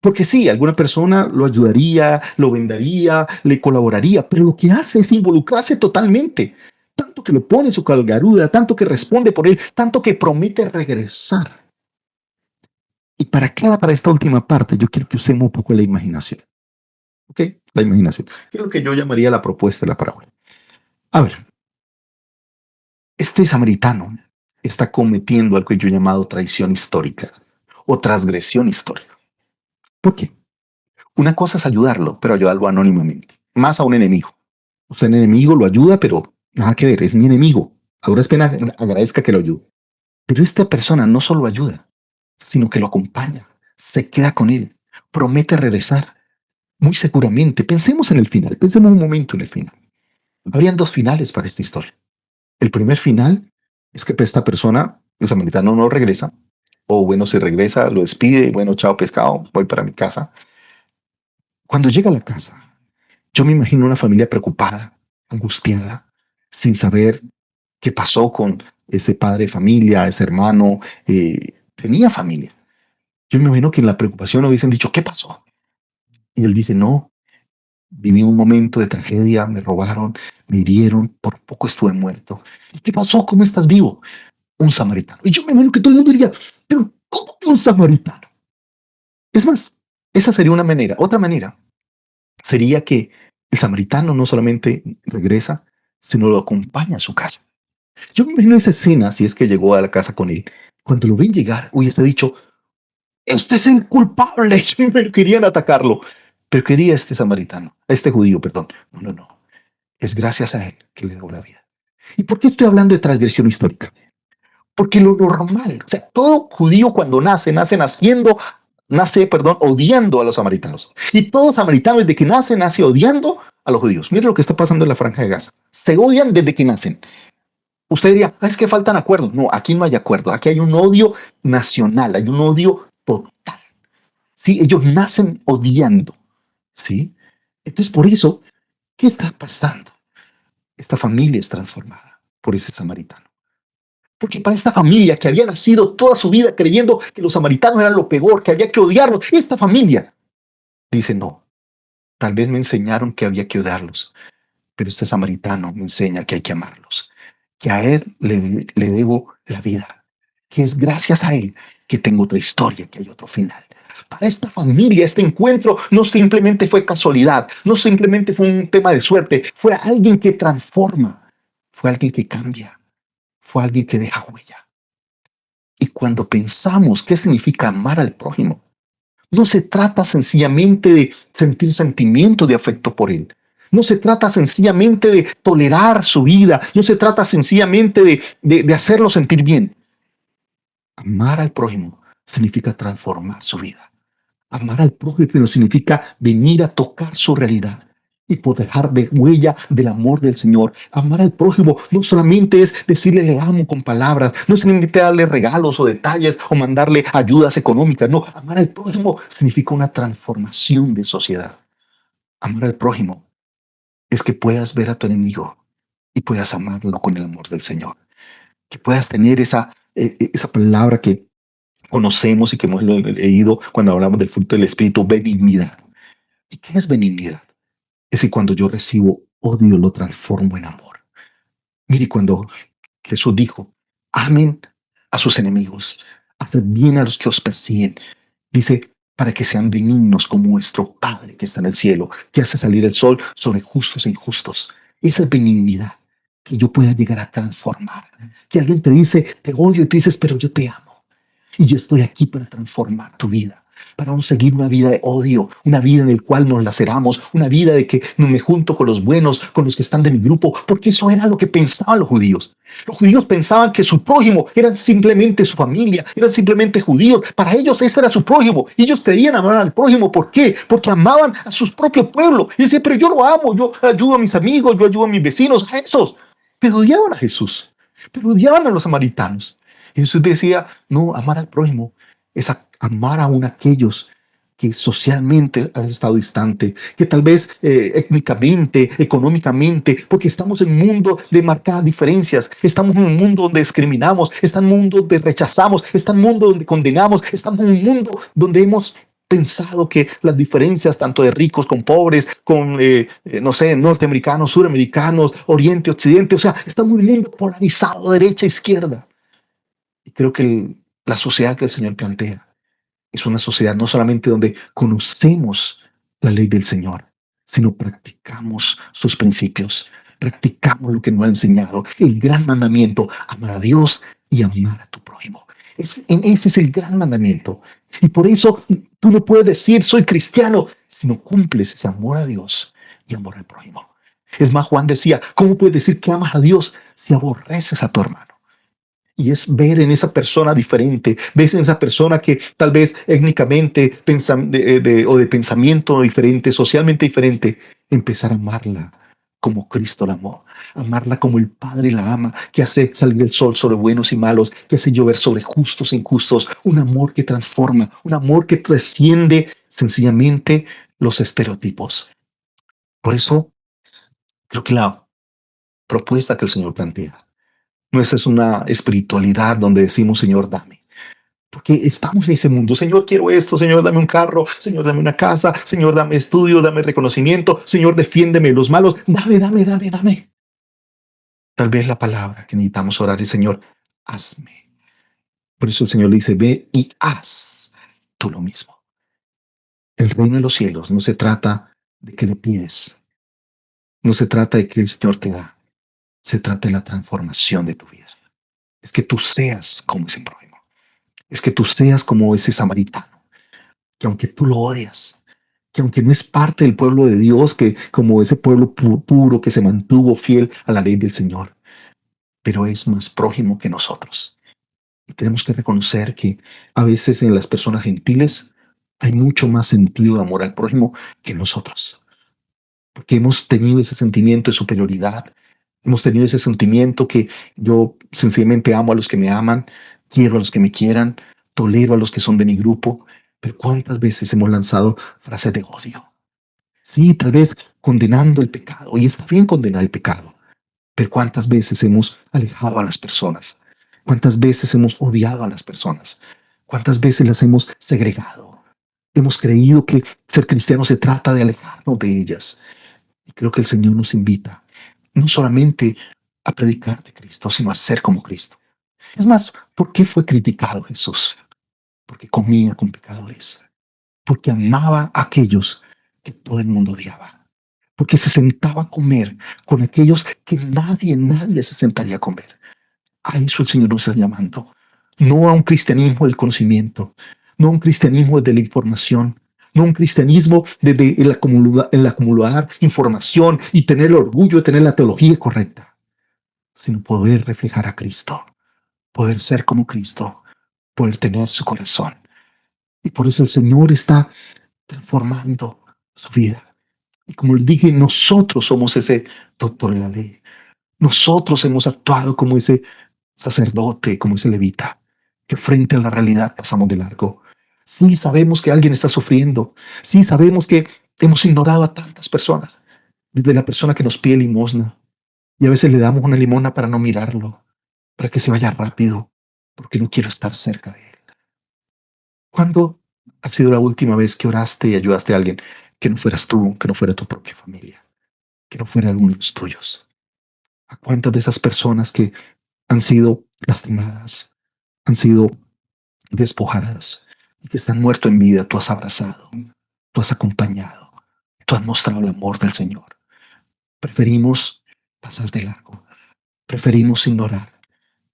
Porque sí, alguna persona lo ayudaría, lo vendería, le colaboraría, pero lo que hace es involucrarse totalmente. Tanto que lo pone en su calgaruda, tanto que responde por él, tanto que promete regresar. Y para esta última parte, yo quiero que usemos un poco la imaginación. ¿Ok? La imaginación. Que es lo que yo llamaría la propuesta de la parábola. A ver, este samaritano está cometiendo algo que yo he llamado traición histórica o transgresión histórica. ¿Por qué? Una cosa es ayudarlo, pero ayudarlo anónimamente, más a un enemigo. Usted el enemigo lo ayuda, pero nada que ver, es mi enemigo. Ahora es pena agradezca que lo ayude. Pero esta persona no solo ayuda, sino que lo acompaña, se queda con él, promete regresar. Muy seguramente, pensemos en el final, pensemos un momento en el final. Habrían dos finales para esta historia. El primer final es que esta persona, el samaritano, no regresa, o bueno, si regresa, lo despide, bueno, chao pescado, voy para mi casa. Cuando llega a la casa, yo me imagino una familia preocupada, angustiada, sin saber qué pasó con ese padre de familia, ese hermano. Tenía familia. Yo me imagino que en la preocupación hubiesen dicho, ¿qué pasó? Y él dice, no, viví un momento de tragedia, me robaron, me hirieron, por poco estuve muerto. ¿Y qué pasó? ¿Cómo estás vivo? Un samaritano. Y yo me imagino que todo el mundo diría, pero ¿cómo que un samaritano? Es más, esa sería una manera. Otra manera sería que el samaritano no solamente regresa, sino lo acompaña a su casa. Yo me imagino esa escena, si es que llegó a la casa con él, cuando lo ven llegar, hubiese dicho, este es el culpable, querían atacarlo, pero quería este samaritano, este judío, perdón. No, no, no, es gracias a él que le dio la vida. ¿Y por qué estoy hablando de transgresión histórica? Porque lo normal, o sea, todo judío cuando nace, perdón, odiando a los samaritanos. Y todo samaritano desde que nace odiando a los judíos. Mire lo que está pasando en la Franja de Gaza. Se odian desde que nacen. Usted diría, es que faltan acuerdos. No, aquí no hay acuerdo. Aquí hay un odio nacional, hay un odio total. Sí, ellos nacen odiando. Sí. Entonces, por eso, ¿qué está pasando? Esta familia es transformada por ese samaritano. Porque para esta familia que había nacido toda su vida creyendo que los samaritanos eran lo peor, que había que odiarlos, esta familia dice, no, tal vez me enseñaron que había que odiarlos, pero este samaritano me enseña que hay que amarlos, que a él le debo la vida, que es gracias a él que tengo otra historia, que hay otro final. Para esta familia, este encuentro no simplemente fue casualidad, no simplemente fue un tema de suerte, fue alguien que transforma, fue alguien que cambia, fue alguien que deja huella. Y cuando pensamos qué significa amar al prójimo, no se trata sencillamente de sentir sentimiento de afecto por él. No se trata sencillamente de tolerar su vida. No se trata sencillamente de hacerlo sentir bien. Amar al prójimo significa transformar su vida. Amar al prójimo significa venir a tocar su realidad y poder dejar de huella del amor del Señor. Amar al prójimo no solamente es decirle le amo con palabras, no es solamente darle regalos o detalles o mandarle ayudas económicas. No, amar al prójimo significa una transformación de sociedad. Amar al prójimo es que puedas ver a tu enemigo y puedas amarlo con el amor del Señor. Que puedas tener esa palabra que conocemos y que hemos leído cuando hablamos del fruto del Espíritu, benignidad. ¿Y qué es benignidad? Es que cuando yo recibo odio, lo transformo en amor. Mire, cuando Jesús dijo, amen a sus enemigos, haced bien a los que os persiguen, dice, para que sean benignos como vuestro Padre que está en el cielo, que hace salir el sol sobre justos e injustos. Esa es benignidad, que yo pueda llegar a transformar. Que alguien te dice, te odio, y tú dices, pero yo te amo. Y yo estoy aquí para transformar tu vida, para no seguir una vida de odio, una vida en la cual nos laceramos, una vida de que no me junto con los buenos, con los que están de mi grupo, porque eso era lo que pensaban los judíos. Los judíos pensaban que su prójimo eran simplemente su familia, eran simplemente judíos. Para ellos ese era su prójimo. Y ellos creían amar al prójimo. ¿Por qué? Porque amaban a su propio pueblo. Y decían, pero yo lo amo, yo ayudo a mis amigos, yo ayudo a mis vecinos, a esos. Pero odiaban a Jesús, pero odiaban a los samaritanos. Jesús decía, no, amar al prójimo es amar aún a aquellos que socialmente han estado distante, que tal vez étnicamente, económicamente, porque estamos en un mundo de marcadas diferencias, estamos en un mundo donde discriminamos, estamos en un mundo donde rechazamos, estamos en un mundo donde condenamos, estamos en un mundo donde hemos pensado que las diferencias tanto de ricos con pobres, con, no sé, norteamericanos, suramericanos, oriente, occidente, o sea, estamos en un mundo polarizado, derecha, izquierda. Y creo que la sociedad que el Señor plantea es una sociedad no solamente donde conocemos la ley del Señor, sino practicamos sus principios, practicamos lo que nos ha enseñado, el gran mandamiento, amar a Dios y amar a tu prójimo. Ese es el gran mandamiento. Y por eso tú no puedes decir soy cristiano si no cumples ese amor a Dios y amor al prójimo. Es más, Juan decía, ¿cómo puedes decir que amas a Dios si aborreces a tu hermano? Y es ver en esa persona diferente, ves en esa persona que tal vez étnicamente o de pensamiento diferente, socialmente diferente, empezar a amarla como Cristo la amó, amarla como el Padre la ama, que hace salir el sol sobre buenos y malos, que hace llover sobre justos e injustos, un amor que transforma, un amor que trasciende sencillamente los estereotipos. Por eso creo que propuesta que el Señor plantea. No, esa es una espiritualidad donde decimos, Señor, dame. Porque estamos en ese mundo. Señor, quiero esto. Señor, dame un carro. Señor, dame una casa. Señor, dame estudio, dame reconocimiento. Señor, defiéndeme de los malos. Dame, dame, dame, dame. Tal vez la palabra que necesitamos orar es, Señor, hazme. Por eso el Señor le dice, ve y haz tú lo mismo. El reino de los cielos no se trata de que le pides. No se trata de que el Señor te da. Se trata de la transformación de tu vida. Es que tú seas como ese prójimo. Es que tú seas como ese samaritano. Que aunque tú lo odias, que aunque no es parte del pueblo de Dios, que como ese pueblo puro que se mantuvo fiel a la ley del Señor, pero es más prójimo que nosotros. Y tenemos que reconocer que a veces en las personas gentiles hay mucho más sentido de amor al prójimo que nosotros, porque hemos tenido ese sentimiento de superioridad, hemos tenido ese sentimiento que yo sencillamente amo a los que me aman, quiero a los que me quieran, tolero a los que son de mi grupo, pero ¿cuántas veces hemos lanzado frases de odio? Sí, tal vez condenando el pecado, y está bien condenar el pecado, pero ¿cuántas veces hemos alejado a las personas? ¿Cuántas veces hemos odiado a las personas? ¿Cuántas veces las hemos segregado? Hemos creído que ser cristiano se trata de alejarnos de ellas. Y creo que el Señor nos invita no solamente a predicar de Cristo, sino a ser como Cristo. Es más, ¿por qué fue criticado Jesús? Porque comía con pecadores, porque amaba a aquellos que todo el mundo odiaba, porque se sentaba a comer con aquellos que nadie se sentaría a comer. A eso el Señor nos está llamando, no a un cristianismo del conocimiento, no a un cristianismo de la información, no a un cristianismo desde el acumular información y tener el orgullo de tener la teología correcta, sino poder reflejar a Cristo, poder ser como Cristo, poder tener su corazón. Y por eso el Señor está transformando su vida. Y como les dije, nosotros somos ese doctor de la ley. Nosotros hemos actuado como ese sacerdote, como ese levita, que frente a la realidad pasamos de largo. Sí sabemos que alguien está sufriendo. Sí sabemos que hemos ignorado a tantas personas. Desde la persona que nos pide limosna. Y a veces le damos una limosna para no mirarlo, para que se vaya rápido, porque no quiero estar cerca de él. ¿Cuándo ha sido la última vez que oraste y ayudaste a alguien que no fueras tú, que no fuera tu propia familia, que no fuera alguno de los tuyos? ¿A cuántas de esas personas que han sido lastimadas, han sido despojadas y que están muertos en vida, tú has abrazado, tú has acompañado, tú has mostrado el amor del Señor? Preferimos pasar de largo, preferimos ignorar,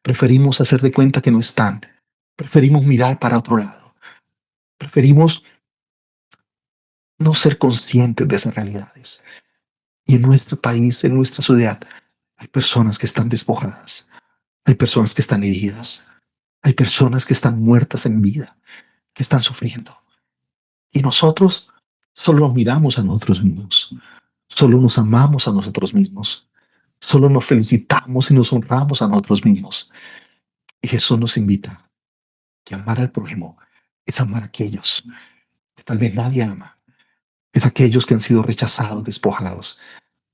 preferimos hacer de cuenta que no están, preferimos mirar para otro lado, preferimos no ser conscientes de esas realidades. Y en nuestro país, en nuestra ciudad, hay personas que están despojadas, hay personas que están heridas, hay personas que están muertas en vida, que están sufriendo. Y nosotros solo nos miramos a nosotros mismos, solo nos amamos a nosotros mismos, solo nos felicitamos y nos honramos a nosotros mismos. Y Jesús nos invita que amar al prójimo es amar a aquellos que tal vez nadie ama, es aquellos que han sido rechazados, despojados,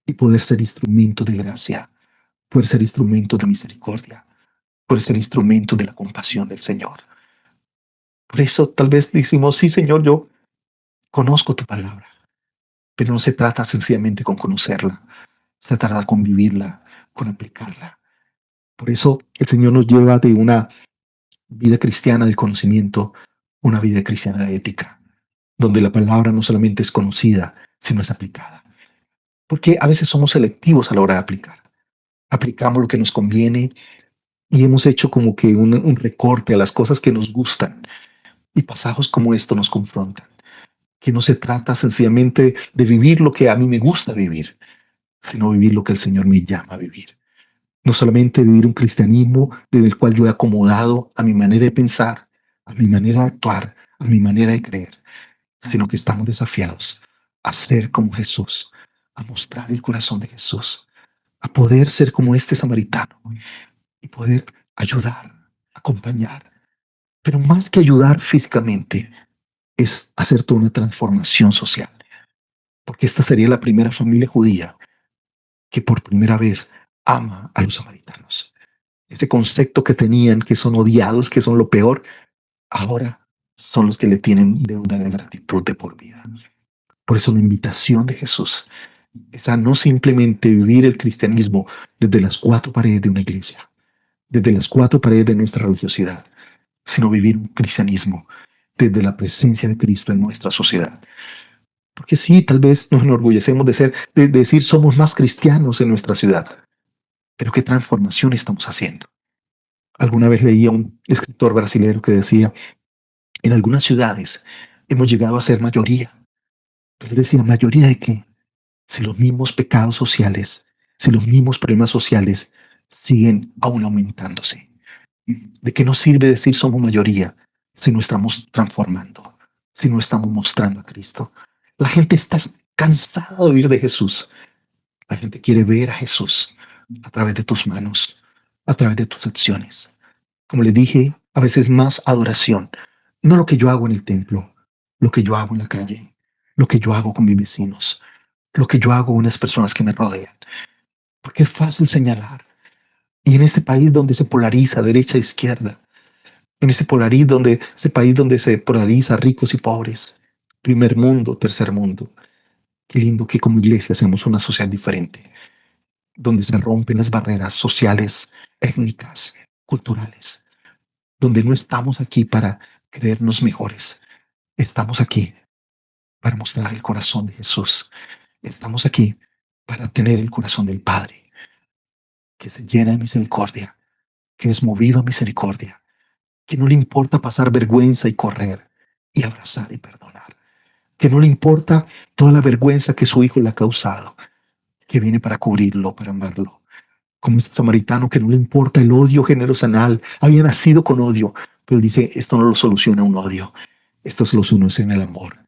y poder ser instrumento de gracia, poder ser instrumento de misericordia, poder ser instrumento de la compasión del Señor. Por eso tal vez decimos, sí, Señor, yo conozco tu palabra, pero no se trata sencillamente con conocerla, se trata con vivirla, con aplicarla. Por eso el Señor nos lleva de una vida cristiana del conocimiento, una vida cristiana de ética, donde la palabra no solamente es conocida, sino es aplicada. Porque a veces somos selectivos a la hora de aplicar. Aplicamos lo que nos conviene y hemos hecho como que un recorte a las cosas que nos gustan. Y pasajes como esto nos confrontan. Que no se trata sencillamente de vivir lo que a mí me gusta vivir, sino vivir lo que el Señor me llama a vivir. No solamente vivir un cristianismo desde el cual yo he acomodado a mi manera de pensar, a mi manera de actuar, a mi manera de creer, sino que estamos desafiados a ser como Jesús, a mostrar el corazón de Jesús, a poder ser como este samaritano y poder ayudar, acompañar, pero más que ayudar físicamente, es hacer toda una transformación social, porque esta sería la primera familia judía que por primera vez ama a los samaritanos. Ese concepto que tenían, que son odiados, que son lo peor, ahora son los que le tienen deuda de gratitud de por vida. Por eso la invitación de Jesús es a no simplemente vivir el cristianismo desde las cuatro paredes de una iglesia, desde las cuatro paredes de nuestra religiosidad, sino vivir un cristianismo desde la presencia de Cristo en nuestra sociedad. Porque sí, tal vez nos enorgullecemos de decir somos más cristianos en nuestra ciudad, pero ¿qué transformación estamos haciendo? Alguna vez leía un escritor brasileño que decía, en algunas ciudades hemos llegado a ser mayoría. Pero él decía, ¿mayoría de qué? Si los mismos pecados sociales, si los mismos problemas sociales siguen aún aumentándose. ¿De qué nos sirve decir somos mayoría si no estamos transformando, si no estamos mostrando a Cristo? La gente está cansada de oír de Jesús. La gente quiere ver a Jesús a través de tus manos, a través de tus acciones. Como le dije, a veces más adoración. No lo que yo hago en el templo, lo que yo hago en la calle, lo que yo hago con mis vecinos, lo que yo hago con las personas que me rodean. Porque es fácil señalar. Y en este país donde se polariza derecha e izquierda, en este país donde se polariza ricos y pobres, primer mundo, tercer mundo, qué lindo que como iglesia seamos una sociedad diferente, donde se rompen las barreras sociales, étnicas, culturales, donde no estamos aquí para creernos mejores, estamos aquí para mostrar el corazón de Jesús, estamos aquí para tener el corazón del Padre, que se llena de misericordia, que es movido a misericordia, que no le importa pasar vergüenza y correr y abrazar y perdonar, que no le importa toda la vergüenza que su hijo le ha causado, que viene para cubrirlo, para amarlo. Como este samaritano que no le importa el odio generacional, había nacido con odio, pero dice, esto no lo soluciona un odio, esto lo soluciona el amor.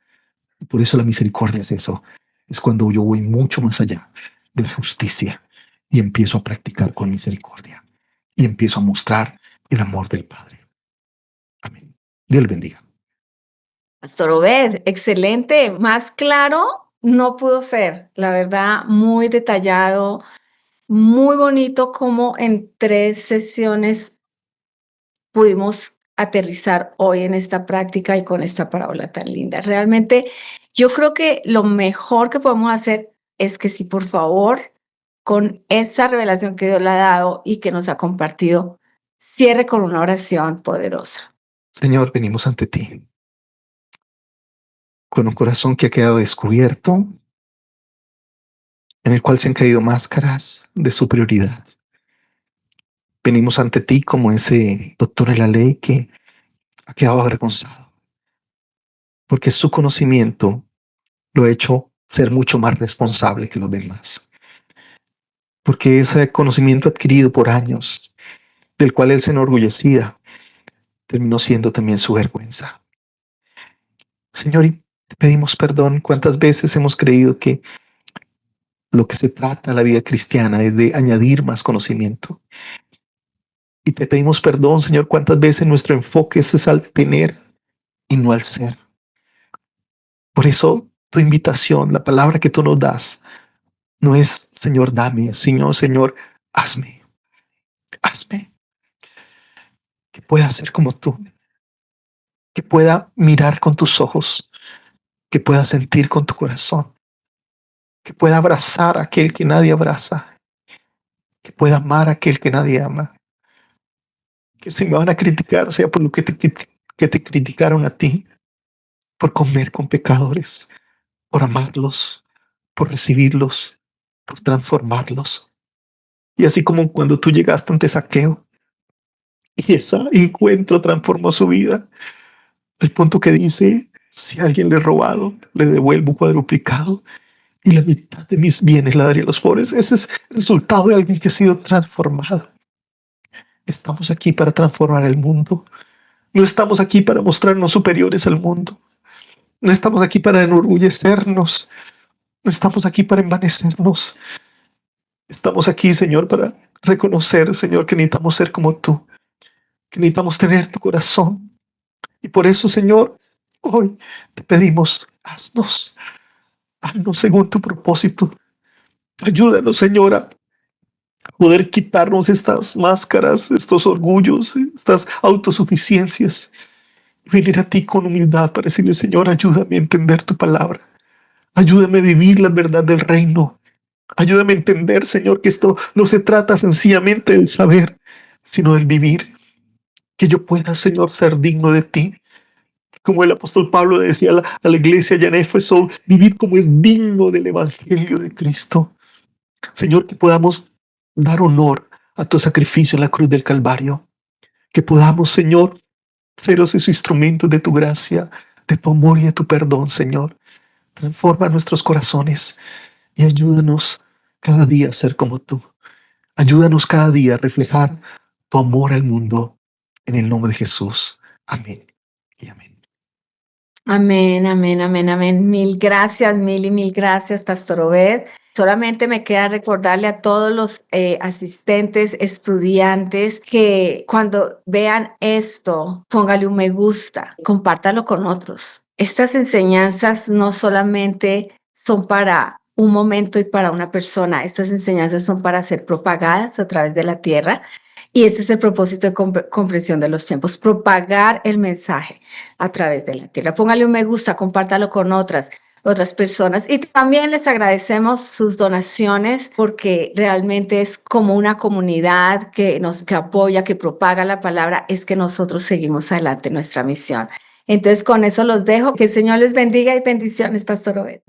Y por eso la misericordia es eso, es cuando yo voy mucho más allá de la justicia y empiezo a practicar con misericordia y empiezo a mostrar el amor del Padre. Amén. Dios le bendiga. Pastor Obed, excelente, más claro no pudo ser, la verdad, muy detallado, muy bonito como en 3 sesiones pudimos aterrizar hoy en esta práctica y con esta parábola tan linda. Realmente, yo creo que lo mejor que podemos hacer es que si por favor, con esa revelación que Dios le ha dado y que nos ha compartido, cierre con una oración poderosa. Señor, venimos ante ti con un corazón que ha quedado descubierto, en el cual se han caído máscaras de superioridad. Venimos ante ti como ese doctor en la ley que ha quedado avergonzado, porque su conocimiento lo ha hecho ser mucho más responsable que los demás, porque ese conocimiento adquirido por años, del cual él se enorgullecía, terminó siendo también su vergüenza. Señor, y te pedimos perdón. ¿Cuántas veces hemos creído que lo que se trata en la vida cristiana es de añadir más conocimiento? Y te pedimos perdón, Señor, cuántas veces nuestro enfoque es al tener y no al ser. Por eso tu invitación, la palabra que tú nos das, no es, Señor, dame, Señor, Señor, hazme, hazme, que pueda ser como tú, que pueda mirar con tus ojos, que pueda sentir con tu corazón, que pueda abrazar a aquel que nadie abraza, que pueda amar a aquel que nadie ama, que si me van a criticar sea por lo que te criticaron a ti, por comer con pecadores, por amarlos, por recibirlos, por transformarlos. Y así como cuando tú llegaste ante Saqueo y ese encuentro transformó su vida, al punto que dice, si a alguien le he robado, le devuelvo cuadruplicado y la mitad de mis bienes la daría a los pobres. Ese es el resultado de alguien que ha sido transformado. Estamos aquí para transformar el mundo. No estamos aquí para mostrarnos superiores al mundo. No estamos aquí para enorgullecernos. No estamos aquí para envanecernos. Estamos aquí, Señor, para reconocer, Señor, que necesitamos ser como tú, que necesitamos tener tu corazón. Y por eso, Señor, hoy te pedimos, haznos según tu propósito. Ayúdanos, Señora, poder quitarnos estas máscaras, estos orgullos, estas autosuficiencias, venir a ti con humildad para decirle, Señor, ayúdame a entender tu palabra, ayúdame a vivir la verdad del reino, ayúdame a entender, Señor, que esto no se trata sencillamente del saber, sino del vivir, que yo pueda, Señor, ser digno de ti. Como el apóstol Pablo decía a la iglesia allá en Éfeso, vivir como es digno del evangelio de Cristo. Señor, que podamos dar honor a tu sacrificio en la cruz del Calvario, que podamos, Señor, ser esos instrumentos de tu gracia, de tu amor y de tu perdón, Señor. Transforma nuestros corazones y ayúdanos cada día a ser como tú. Ayúdanos cada día a reflejar tu amor al mundo. En el nombre de Jesús. Amén y amén. Amén, amén, amén, amén. Mil gracias, mil y mil gracias, Pastor Obed. Solamente me queda recordarle a todos los asistentes, estudiantes, que cuando vean esto, póngale un me gusta, compártalo con otros. Estas enseñanzas no solamente son para un momento y para una persona, estas enseñanzas son para ser propagadas a través de la tierra. Y ese es el propósito de comprensión de los tiempos, propagar el mensaje a través de la tierra. Póngale un me gusta, compártalo con otras personas. Y también les agradecemos sus donaciones, porque realmente es como una comunidad que apoya, que propaga la palabra, es que nosotros seguimos adelante en nuestra misión. Entonces, con eso los dejo. Que el Señor les bendiga y bendiciones, Pastor Obed.